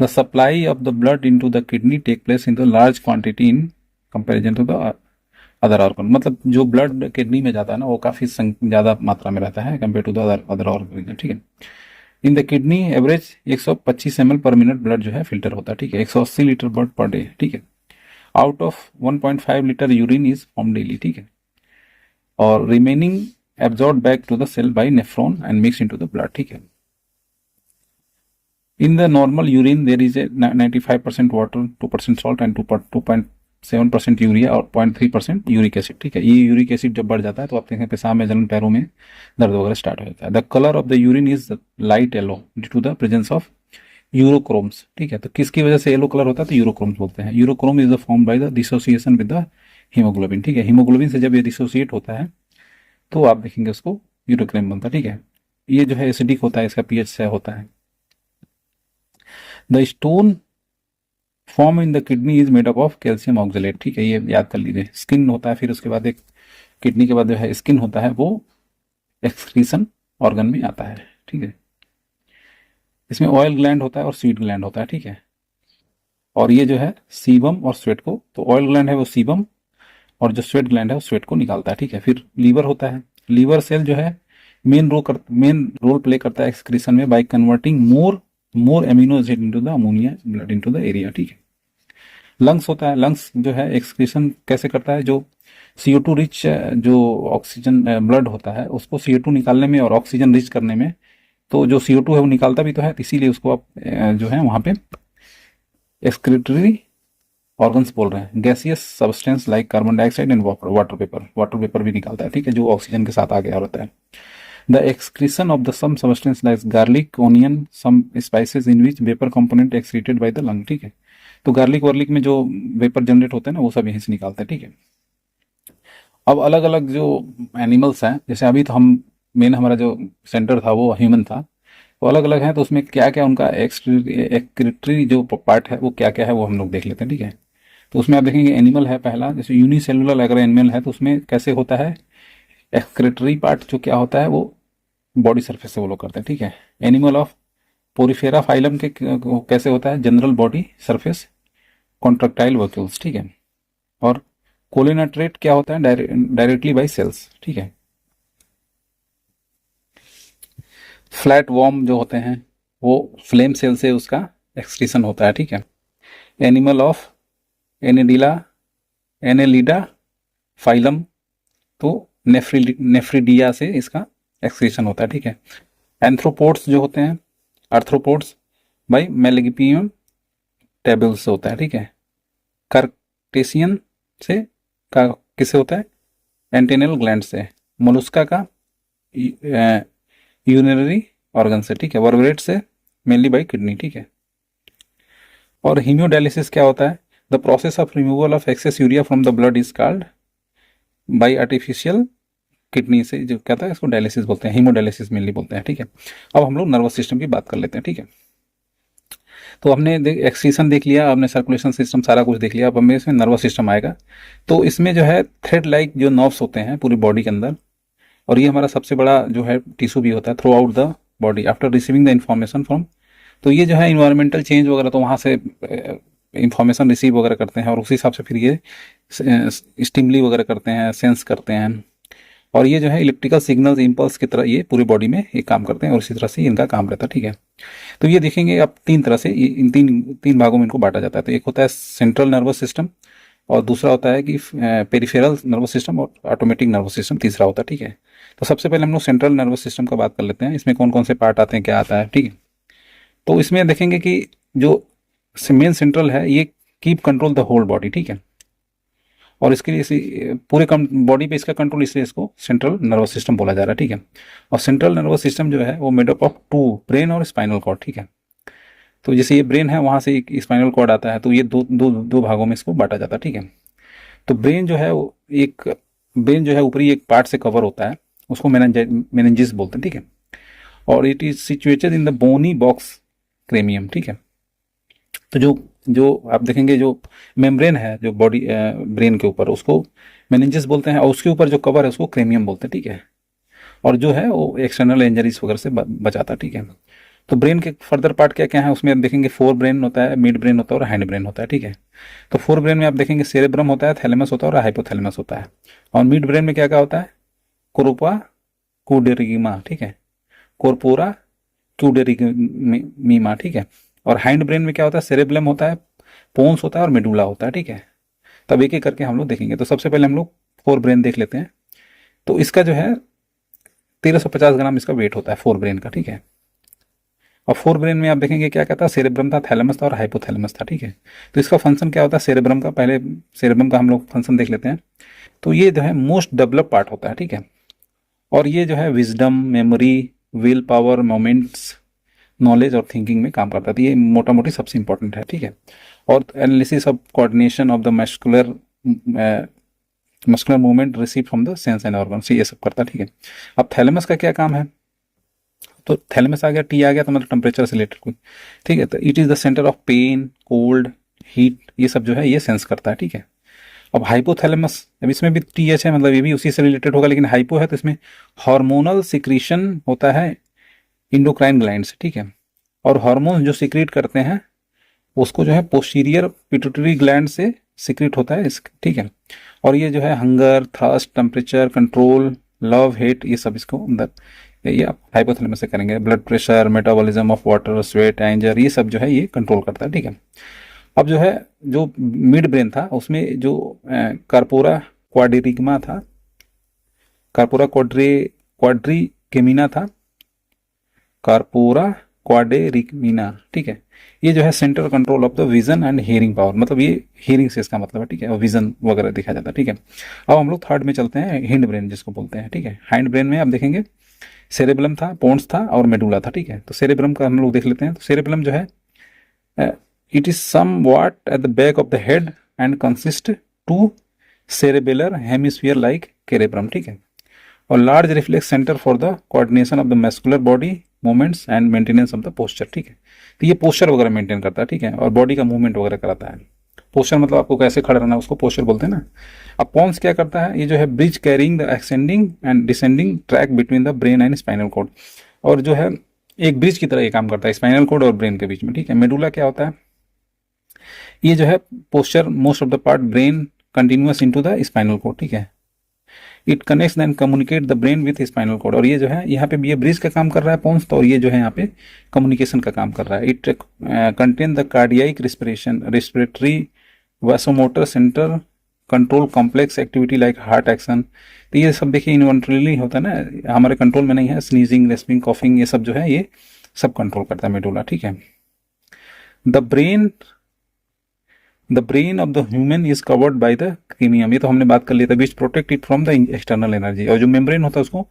The supply of the blood into the kidney take place in the large quantity in comparison to the other organ. मतलब जो blood kidney में जाता है ना वो काफी ज्यादा मात्रा में रहता है compare to the other organ, ठीक है। In the kidney average 125 ml per minute blood जो है फिल्टर होता है, ठीक है। 180 लीटर ब्लड पर डे, ठीक है। Out of 1.5 litre urine is form daily, ठीक है। और remaining absorb back to the cell by nephron and mix into the blood, ठीक है। In the normal urine there is a 95% water, 2% salt and 2.7% urea और 0.3% uric acid, ठीक है। ये uric acid जब बढ़ जाता है तो आप देखें पेशाब में जलन, पैरों में दर्द वगैरह स्टार्ट हो जाता है। The colour of the urine is light yellow due to the presence of urochromes, ठीक है। तो किसकी वजह से येलो कलर होता है, तो यूरोक्रोम्स बोलते हैं। Urochrome is the form by the dissociation with the haemoglobin, ठीक है। हीमोग्लोबिन से जब ये डिसोसिएट होता है तो आप देखेंगे उसको यूरोक्रोम बनता है, ठीक है। ये जो है एसिडिक होता है, इसका पीएच 6 होता है। The stone form in the kidney is made up of calcium oxalate, ठीक है। ये याद कर लीजिए। स्किन होता है, फिर उसके बाद एक किडनी के बाद जो है स्किन होता है, वो एक्सक्रीशन ऑर्गन में आता है, ठीक है। इसमें ऑयल ग्लैंड होता है और स्वीट ग्लैंड होता है, ठीक है। और ये जो है सीबम और स्वेट को, तो ऑयल ग्लैंड है वो सीबम और जो स्वेट ग्लैंड है वो स्वेट को निकालता है, ठीक है। फिर लीवर होता है। लीवर सेल जो है मेन रोल प्ले करता है एक्सक्रीशन में by converting more amino acid into the ammonia blood into the area, ठीक है। लंग्स होता है। लंग्स जो है एक्सक्रीशन कैसे करता है, जो CO2 रिच जो ऑक्सीजन ब्लड होता है उसको CO2 निकालने में और ऑक्सीजन रिच करने में, तो जो CO2 है वो निकालता भी तो है, इसीलिए उसको आप जो है वहां पे एक्सक्रीटरी ऑर्गन्स बोल रहे हैं। Gaseous substance like carbon dioxide and water vapour भी निकालता है, ठीक है, जो ऑक्सीजन के साथ आ गया होता है। The excretion of the some substance like garlic, onion, some spices in which vapour component excreted by the lung, ठीक है। तो गार्लिक वार्लिक में जो वेपर जनरेट होते हैं ना वो सब यहीं से निकालते हैं, ठीक है। अब अलग अलग जो एनिमल्स हैं, जैसे अभी तो हम मेन हमारा जो सेंटर था वो ह्यूमन था, तो अलग अलग हैं, तो उसमें क्या क्या उनका एक्सक्रीटरी जो पार्ट है वो क्या क्या है वो हम लोग देख लेते हैं, ठीक है। तो उसमें आप देखेंगे एनिमल है पहला, जैसे यूनिसेलुलर अगर एनिमल है तो उसमें कैसे होता है, एक्सक्रीटरी पार्ट जो क्या होता है वो बॉडी सरफेस से वो लोग करते हैं, ठीक है। एनिमल ऑफ पोरिफेरा फाइलम के कैसे होता है, जनरल बॉडी सरफेस कॉन्ट्रेक्टाइल वर्क्यूल्स, ठीक है। और कोलिनेट्रेट क्या होता है, डायरेक्टली बाय सेल्स, ठीक है। फ्लैट वॉर्म जो होते हैं वो फ्लेम सेल से उसका एक्सक्रीशन होता है, ठीक है। एनिमल ऑफ एनेलिडा फाइलम, तो नेफ्रिडिया से इसका एक्सक्रीशन होता है, ठीक है। एंथ्रोपोड्स जो होते हैं, आर्थ्रोपोड्स बाई मेलिग्पियम टेबल्स से होता है, ठीक है। कार्टेशियन से का किससे होता है, एंटेनल ग्लैंड से। मोलुस्का का यूरिनरी ऑर्गन से, ठीक है। वर्बरेट से मेनली बाई किडनी, ठीक है। और हीमोडायलिसिस क्या होता है, the process of removal of excess urea from the blood is called by artificial kidney से, जो कहता है इसको डायलिसिस बोलते हैं, हीमोडायलिसिस मेनली बोलते हैं, ठीक है। अब हम लोग नर्वस सिस्टम की बात कर लेते हैं, ठीक है। तो हमने एक्सक्रीशन देख लिया, हमने सर्कुलेशन सिस्टम सारा कुछ देख लिया, अब हमें इसमें नर्वस सिस्टम आएगा। तो इसमें जो है थ्रेड लाइक जो नर्व्स होते हैं पूरी बॉडी के अंदर, और ये हमारा सबसे बड़ा जो है टिश्यू भी होता है through out the body after receiving the information from. तो ये जो है इन्वायरमेंटल चेंज वगैरह, तो वहाँ से इंफॉर्मेशन रिसीव वगैरह करते हैं, और उसी हिसाब से फिर ये स्टिमुली वगैरह करते हैं, सेंस करते हैं, और ये जो है इलेक्ट्रिकल सिग्नल्स इम्पल्स की तरह ये पूरी बॉडी में ये काम करते हैं, और इसी तरह से इनका काम रहता है, ठीक है। तो ये देखेंगे आप तीन तरह से, इन तीन भागों में इनको बांटा जाता है। तो एक होता है सेंट्रल नर्वस सिस्टम, और दूसरा होता है कि पेरिफेरल नर्वस सिस्टम, और ऑटोमेटिक नर्वस सिस्टम तीसरा होता है, ठीक है। तो सबसे पहले हम लोग सेंट्रल नर्वस सिस्टम का बात कर लेते हैं, इसमें कौन कौन से पार्ट आते हैं, क्या आता है, ठीक है। तो इसमें देखेंगे कि जो मेन सेंट्रल है ये keep control the whole body, ठीक है। और इसके लिए पूरे बॉडी पे इसका कंट्रोल, इसलिए इसको सेंट्रल नर्वस सिस्टम बोला जा रहा है, ठीक है। और सेंट्रल नर्वस सिस्टम जो है वो made up of two, brain और स्पाइनल कॉर्ड, ठीक है। तो जैसे ये ब्रेन है, वहाँ से एक स्पाइनल कॉर्ड आता है, तो ये दो भागों में इसको बांटा जाता है, ठीक है। तो ब्रेन जो है वो ब्रेन जो है ऊपरी एक पार्ट से कवर होता है, उसको मेनिंजिस बोलते हैं, ठीक है। और it is situated in the bony box cranium, ठीक है। तो जो आप देखेंगे जो मेम्ब्रेन है जो बॉडी ब्रेन के ऊपर, उसको मेनिंजिस बोलते हैं, और उसके ऊपर जो कवर है उसको क्रेमियम बोलते हैं, ठीक है। और जो है वो एक्सटर्नल इंजरीज वगैरह से बचाता है, ठीक है। तो ब्रेन के फर्दर पार्ट क्या क्या है, उसमें आप देखेंगे फोर ब्रेन होता है, मिड ब्रेन होता है, और हाइंड ब्रेन होता है, ठीक है। तो फोर ब्रेन में आप देखेंगे सेरेब्रम होता है, थैलेमस होता है, और हाइपोथैलेमस होता है। और मिड ब्रेन में क्या क्या होता है, कोर्पा क्यूडेरिगिमा, ठीक है, कोर्पोरा क्यूडेरिगिमा, ठीक है। और हाइंड ब्रेन में क्या होता है, सेरेब्लम होता है, पोन्स होता है, और मेडुला होता है, ठीक है। तब एक एक करके हम लोग देखेंगे। तो सबसे पहले हम लोग फोर ब्रेन देख लेते हैं। तो इसका जो है 1350 ग्राम इसका वेट होता है फोर ब्रेन का, ठीक है। और फोर ब्रेन में आप देखेंगे क्या क्या था, सेरेब्रम था, थैलेमस था, और हाइपोथैलेमस था, ठीक है। तो इसका फंक्शन क्या होता है सेरेब्रम का, पहले सेरेब्रम का हम लोग फंक्शन देख लेते हैं। तो ये जो है मोस्ट डेवलप पार्ट होता है, ठीक है। और ये जो है wisdom, memory, will power, moments, knowledge और थिंकिंग में काम करता है। तो ये मोटा मोटी सबसे इंपॉर्टेंट है, ठीक है। और analysis of coordination of the muscular movement receive from the sense and organ से ये सब करता है, ठीक है। अब थैलेमस का क्या काम है, तो थैलेमस आ गया, टी आ गया, तो मतलब टेम्परेचर से रिलेटेड कोई, ठीक है। तो it is the centre of pain, cold, heat, ये सब जो है ये सेंस करता है, ठीक है। अब हाइपोथैलेमस, अब इसमें भी टी एच है, मतलब ये भी उसी से रिलेटेड होगा, लेकिन हाइपो है तो इसमें हार्मोनल सिक्रीशन होता है इंडोक्राइन ग्लैंड से, ठीक है। और हार्मोन जो सिक्रीट करते हैं उसको जो है पोस्टीरियर पिट्यूटरी ग्लैंड से सिक्रीट होता है, ठीक है। और ये जो है hunger, thirst, temperature control, love, hate, ये सब इसको अंदर ये आप हाइपोथैलेमस से करेंगे। Blood pressure, metabolism of water, sweat, anger, ये सब जो है ये कंट्रोल करता है, ठीक है। अब जो है जो मिड ब्रेन था उसमें जो कार्पोरा क्वाड्रिगिमा था, कार्पोरा क्वाड्रिगेमिना था, कार्पोरा क्वाड्रिगेमिना, ठीक है। ये जो है central control of the vision and hearing power, मतलब ये हियरिंग से इसका मतलब है, ठीक है। और विजन वगैरह दिखा जाता है, ठीक है। अब हम लोग थर्ड में चलते हैं, हिंड ब्रेन जिसको बोलते हैं, ठीक है। हाइंड ब्रेन में आप देखेंगे सेरेब्रम था, पोन्स था, और मेडुला था, ठीक है। तो सेरेब्रम का हम लोग देख लेते हैं। तो सेरेब्रम जो है it is somewhat at the back of the head and consist to cerebellar hemisphere like cerebrum, ठीक है। और large reflex centre for the coordination of the muscular body movements and maintenance of the posture, ठीक है। तो ये posture वगैरह maintain करता है, ठीक है। और बॉडी का मूवमेंट वगैरह कराता है। पोस्चर मतलब आपको कैसे खड़ा रहना है उसको पोस्चर बोलते हैं ना। अब पोन्स क्या करता है, ये जो है bridge carrying the extending and descending tract between the brain and spinal cord, और जो है एक ब्रिज की तरह ये काम करता है स्पाइनल कॉर्ड और ब्रेन के बीच में, ठीक है। मेडुला क्या होता है, ये जो है posture most of the part brain continuous into the spinal cord, ठीक है। It connects and communicate the brain with spinal cord, और ये जो है यहाँ पे ये ब्रिज का काम कर रहा है पोन्स, तो और ये जो है यहाँ पे कम्युनिकेशन का काम कर रहा है। It contain the cardiac respiratory vasomotor centre control complex activity like heart action. तो ये सब देखिए इन्वॉल्ट्रली होता है ना, हमारे कंट्रोल में नहीं है। स्नीजिंग, रेस्पिंग, कॉफिंग, ये सब जो है ये सब कंट्रोल करता है मेडुला, ठीक है। The brain the brain of the human is covered by the cranium, ये तो हमने बात कर लिया था, which protect it from the external energy. और जो मेम्ब्रेन होता है उसको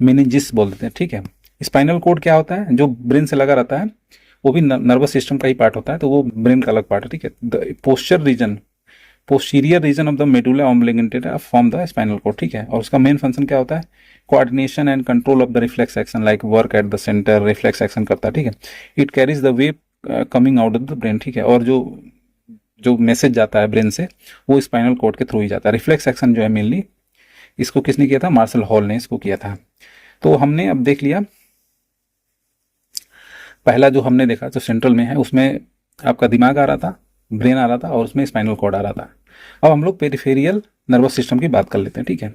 मेनिंजिस बोल देते हैं, ठीक है। स्पाइनल कोड क्या होता है, जो ब्रेन से लगा रहता है, वो भी नर्वस सिस्टम का ही पार्ट होता है, तो वो ब्रेन का अलग पार्ट है, ठीक है। The posterior region of the medulla oblongata form the spinal cord, ठीक है। और उसका मेन फंक्शन क्या होता है, coordination and control of the reflex action, like work at the centre, reflex action करता है, ठीक है। It carries the wave coming out of the brain, ठीक है। और जो जो मैसेज जाता है ब्रेन से वो स्पाइनल कोड के थ्रू ही जाता है। रिफ्लेक्स एक्शन जो है मेनली इसको किसने किया था, मार्शल हॉल ने इसको किया था। तो हमने अब देख लिया, पहला जो हमने देखा जो सेंट्रल में है उसमें आपका दिमाग आ रहा था, ब्रेन आ रहा था, और उसमें स्पाइनल कोड आ रहा था। अब हम लोग पेरिफेरियल नर्वस सिस्टम की बात कर लेते हैं, ठीक है।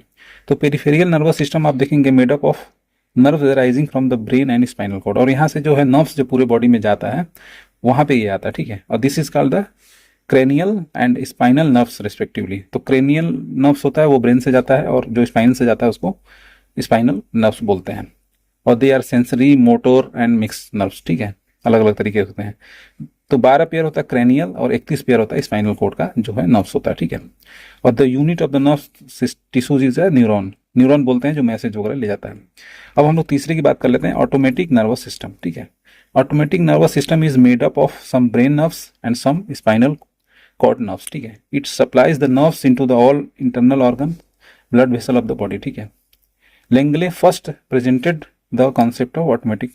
तो पेरिफेरियल नर्वस सिस्टम आप देखेंगे made up of nerves rising from the brain and spinal cord, और यहाँ से जो है नर्व्स जो पूरे बॉडी में जाता है वहां पे ये आता है, ठीक है। और this is called the cranial and spinal nerves respectively. तो क्रेनियल नर्व्स होता है वो ब्रेन से जाता है, और जो स्पाइन से जाता है उसको स्पाइनल नर्व्स बोलते हैं। और they are sensory, motor and mix nerves, ठीक है, अलग अलग तरीके होते हैं। तो 12 पेयर होता है क्रेनियल और 31 पेयर होता है स्पाइनल कोड का जो है नर्व्स होता है, ठीक है। और the unit of the nerve tissues is a neuron, neuron बोलते हैं जो मैसेज वगैरह ले जाता है। अब हम लोग तीसरे की बात कर लेते हैं, ऑटोमेटिक नर्वस सिस्टम, ठीक है। Automatic nervous system is made up of some brain nerves and some spinal cord nerves, ठीक है। It supplies the nerves into the all internal organ blood vessel of the body, ठीक है। Langley first presented the concept of automatic,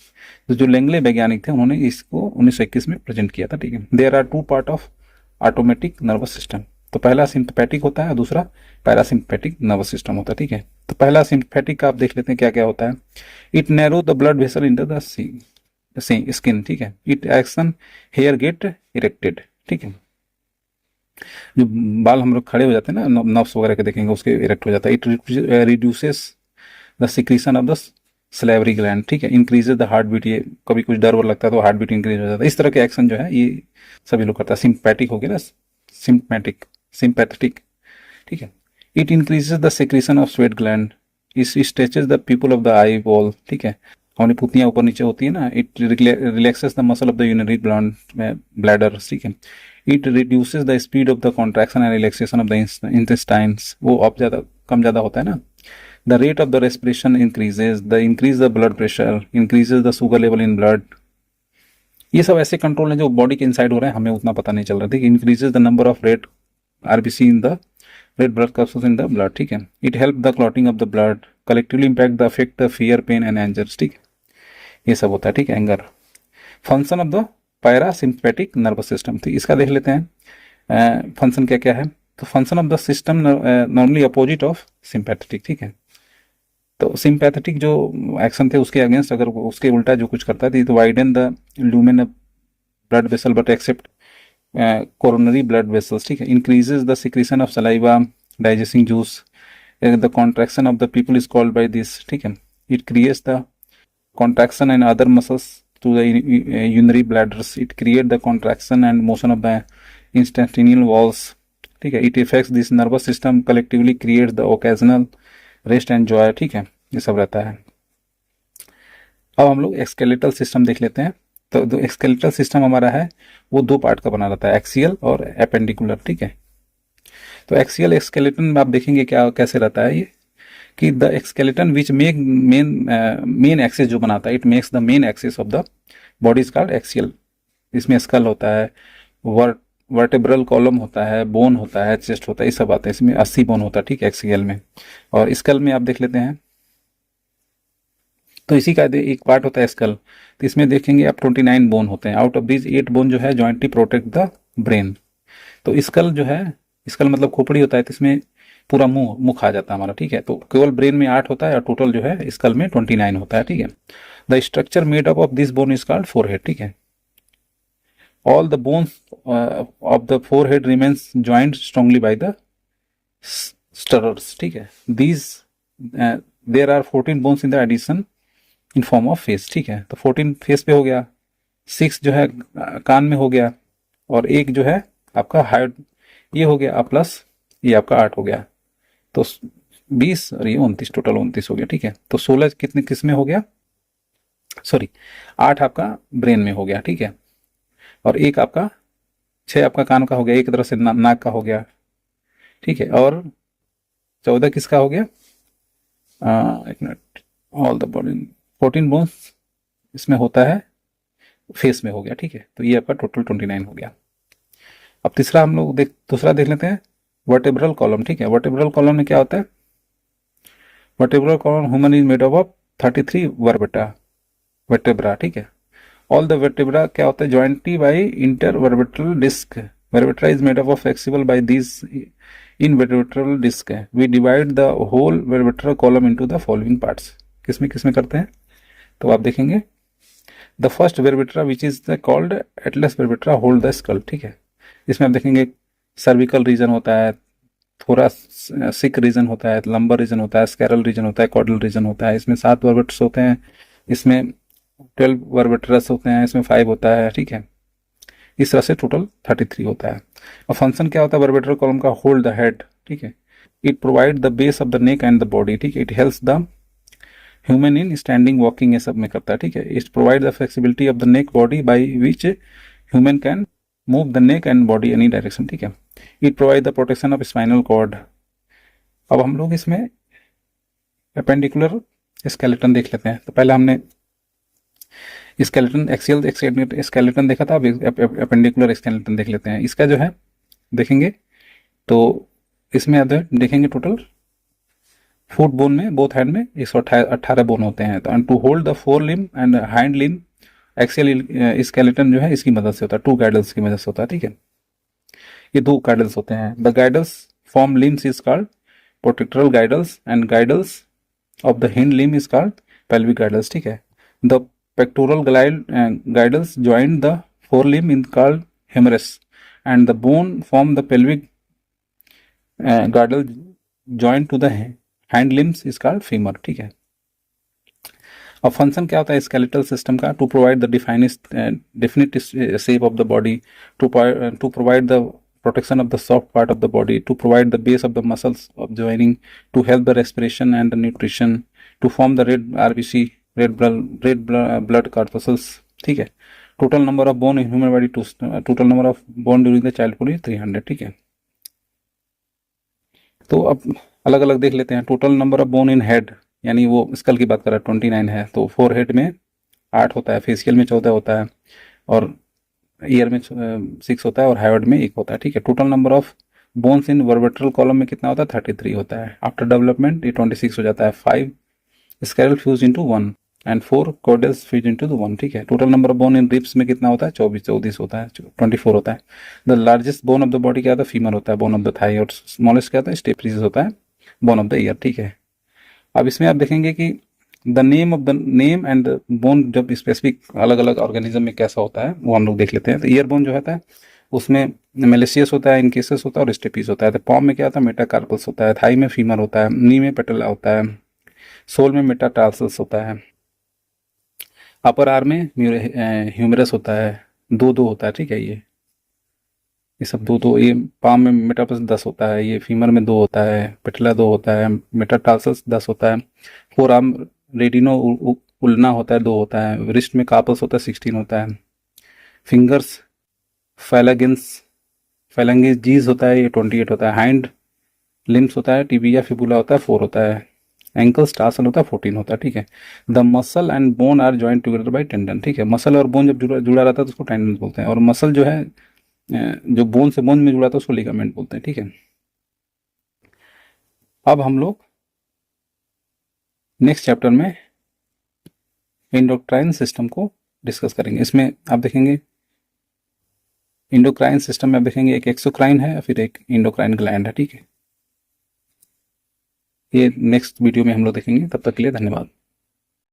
तो जो लेंगले वैज्ञानिक थे उन्होंने इसको 1921 में प्रेजेंट किया था, ठीक है। There are two part of automatic nervous system, तो पहला सिंपैथेटिक होता है और दूसरा पैरासिम्पैथिक नर्वस सिस्टम होता है, ठीक है। तो पहला सिंपैथेटिक का आप देख लेते हैं क्या क्या होता है। It narrow the blood vessel in the skin, ठीक है। It action hair get erected, ठीक है। जो बाल हम लोग खड़े हो जाते हैं ना, नर्व्स वगैरह के देखेंगे उसके इरेक्ट हो जाता है। It reduces the secretion of the salivary gland, ठीक है। इंक्रीजेज द हार्ट बीट, ये कभी कुछ डर वर लगता है तो हार्ट बीट इंक्रीज हो जाता है। इस तरह के एक्शन जो है ये सभी लोग करता है। सिंपैटिक हो गया ना, सिंपैथेटिक, ठीक है। It increases the secretion of sweat gland, इस stretches the pupil of the eye ball, ठीक है। हमारी पुतलियां ऊपर नीचे होती है ना, it relaxes the muscle of the urinary bladder, ठीक है। It reduces the speed of the contraction and relaxation of the intestines, वो अब ज्यादा कम ज्यादा होता है ना। The rate of the respiration increases, the increase the blood pressure, increases the sugar level in blood। ये सब ऐसे कंट्रोल हैं जो बॉडी के इनसाइड हो रहे हैं, हमें उतना पता नहीं चल रहा था। Increases the number of red RBC in the red blood corpuscles in the blood, ठीक है। It help the clotting of the blood, collectively impact the affect the fear, pain and angers, ठीक है। ये सब होता है, ठीक है। Anger function of the parasympathetic nervous system, तो इसका देख लेते हैं फंक्शन क्या क्या है। तो function of the system normally opposite of sympathetic, ठीक है। तो सिंपैथेटिक जो एक्शन थे उसके अगेंस्ट अगर उसके उल्टा जो कुछ करता है तो widen the lumen blood vessel but except coronary blood vessels, ठीक है। Increases the secretion of saliva, digesting juice, the contraction of the pupil is called by this, ठीक है। It creates the contraction and other muscles to the urinary bladders, it create the contraction and motion of the intestinal walls, ठीक है। It effects this nervous system, collectively creates the occasional rest and joy, ठीक है। ये सब रहता है। अब हम लोग एक्सकेलेटल सिस्टम देख लेते हैं। तो जो एक्सकेलेटल सिस्टम हमारा है वो दो पार्ट का बना रहता है, एक्सियल और एपेंडिकुलर, ठीक है। तो एक्सियल एक्सकेलेटन में आप देखेंगे क्या कैसे रहता है ये, कि the skeleton which make main axis जो बनाता है, it makes the main axis of the body is called axial. इसमें स्कल होता है, वर्टेब्रल कॉलम होता है, बोन होता है, चेस्ट होता है, ये सब आता है। इसमें 80 बोन होता है, ठीक है, एक्सियल में। और स्कल में आप देख लेते हैं तो इसी का एक पार्ट होता है स्कल। तो इसमें देखेंगे आप 29 बोन होते हैं। आउट ऑफ दिस 8 बोन जो है जॉइंटली प्रोटेक्ट द ब्रेन। तो स्कल जो है, स्कल मतलब खोपड़ी होता है, तो इसमें पूरा मुख आ जाता है हमारा, ठीक है। तो केवल ब्रेन में 8 होता है और टोटल जो है स्कल में 29 होता है, ठीक है। The structure made up of this bone is called forehead, ठीक है। All the bones of the forehead remains joined strongly by the stirrers, ठीक है। These there are 14 bones in the addition in form of face, ठीक है। तो 14 face पे हो गया, 6 जो है कान में हो गया, और एक जो है आपका हाइड ये हो गया, प्लस ये आपका 8 हो गया, तो 20 और ये 29, टोटल 29 हो गया। ठीक है, तो 16 कितने किस में हो गया, सॉरी 8 आपका ब्रेन में हो गया। ठीक है, और एक आपका 6 आपका कान का हो गया, एक तरह से नाक का हो गया। ठीक है, और 14 किसका हो गया, एक minute, all the body 14 bones इसमें होता है, फेस में हो गया। ठीक है, तो ये आपका टोटल 29 हो गया। अब तीसरा हम लोग दूसरा देख लेते हैं, वर्टेब्रल कॉलम। ठीक है, वर्टेब्रल कॉलम में क्या होता है, vertebral column human is made of 33 vertebra. ठीक है, ऑल द वर्टेब्रा क्या होता है, jointed by inter vertebral disc, vertebra is made up of flexible by this in vertebral disc है। We divide the whole vertebral column into the following parts. किसमें किसमें करते हैं, तो आप देखेंगे the first vertebra which is the called atlas vertebra hold the skull. ठीक है, इसमें आप देखेंगे सर्विकल रीजन होता है, थोड़ा सिक रीजन होता है, लंबर रीजन होता है, स्कैरल रीजन होता है, कॉर्डल रीजन होता है। इसमें 7 वर्बेट्स होते हैं, इसमें 12 वर्बेट्रस होते हैं, इसमें 5 होता है। ठीक है, इस तरह से टोटल 33 होता है। और फंक्शन क्या होता है वर्बेट्रल कॉलम का, होल्ड द हेड। ठीक है, it provide the base of the neck and the body. ठीक है, it helps the human in standing walking, ये सब में करता है। ठीक है, it provide the flexibility of the neck body by which human can move the neck and body any direction. ठीक है, it provide the protection of spinal cord. अब हम लोग इसमें एपेंडिकुलर स्केलेटन देख लेते हैं। तो पहले हमने स्केलेटन, एक्सियल स्केलेटन देखा था, अब एपेंडिकुलर स्केलेटन देख लेते हैं। इसका जो है देखेंगे तो इसमें देखेंगे टोटल फुट बोन में, बोथ हैंड में 118 बोन होते हैं। तो to hold the fore limb and hind limb, axial skeleton जो है इसकी मदद से होता है, 2 गाइडल्स की मदद से होता है। ठीक है, ये 2 गाइडल्स होते हैं। The girdles form limbs is called pectoral girdles and girdles of the hind limb is called pelvic girdles. ठीक है, the pectoral guidals join the forelimb in called humerus, and the bone form the pelvic girdle joined to the hind limbs is called femur। ठीक है, अब function क्या होता है skeletal system का, to provide the definite shape of the body, to provide the protection of the soft part of the body, to provide the base of the muscles of joining, to help the respiration and the nutrition, to form the red RBC, red blood corpuscles। ठीक है, total number of bone in human body, total number of bone during the childhood is 300। ठीक है, तो अब अलग अलग देख लेते हैं। Total number of bone in head, यानी वो स्कल की बात कर रहा है, 29 है। तो 4 हेड में 8 होता है, फेसियल में 14 होता है, और ईयर में 6 होता है, और हाइड में 1 होता है। ठीक है, total number of bones in vertebral column में कितना होता है, 33 होता है। आफ्टर डेवलपमेंट ये 26 हो जाता है। 5 sacral fuse into 1 and 4 caudals fuse into 1। ठीक है, total number of bone in ribs में कितना होता है, 24 होता है, 24 होता है। The largest bone of the body क्या होता है, फीमर होता है, बोन ऑफ द थाई, और स्मॉलेस्ट क्या होता है, स्टेप्सिस होता है, बोन ऑफ द ईयर। ठीक है, अब इसमें आप देखेंगे कि the name and the bone जब स्पेसिफिक अलग अलग ऑर्गेनिज्म में कैसा होता है वो हम लोग देख लेते हैं। तो ईयर बोन जो होता है उसमें मेलेसियस होता है, इनकेसस होता है, और स्टेपीस होता है। तो पॉम में क्या होता है, मेटाकार्पल्स होता है, थाई में फीमर होता है, नी में पेटला होता है, सोल में मेटाटार्सल्स होता है, अपर आर्म में ह्यूमरस होता है, 2 होता है। ठीक है, ये सब 2, ये पाम में मेटापस 10 होता है, ये फीमर में 2 होता है, पेटला 2 होता है, मेटाटार्सल्स 10 होता है, फोर आर्म रेडिनो उल्ना होता है, 2 होता है, रिस्ट में कार्पस होता है, 16 होता है, फिंगर्स फैलेंगेजीज होता है, ये 28 होता है, हाइंड लिम्स होता है, टिबिया फिबुला होता है, 4 होता है, एंकल्स टार्सल होता है, 14 होता है। ठीक है, the muscle and bone are joint together by tendon. ठीक है, मसल और बोन जब जुड़ा रहता है तो उसको टेंडन बोलते हैं, और मसल जो है जो बोन से बोन में जुड़ा था उसको लिगामेंट बोलते हैं। ठीक है, अब हम लोग नेक्स्ट चैप्टर में एंडोक्राइन सिस्टम को डिस्कस करेंगे। इसमें आप देखेंगे एंडोक्राइन सिस्टम में आप देखेंगे एक एक्सोक्राइन है, फिर एक एंडोक्राइन ग्लैंड है। ठीक है, ये नेक्स्ट वीडियो में हम लोग देखेंगे। तब तक के लिए धन्यवाद।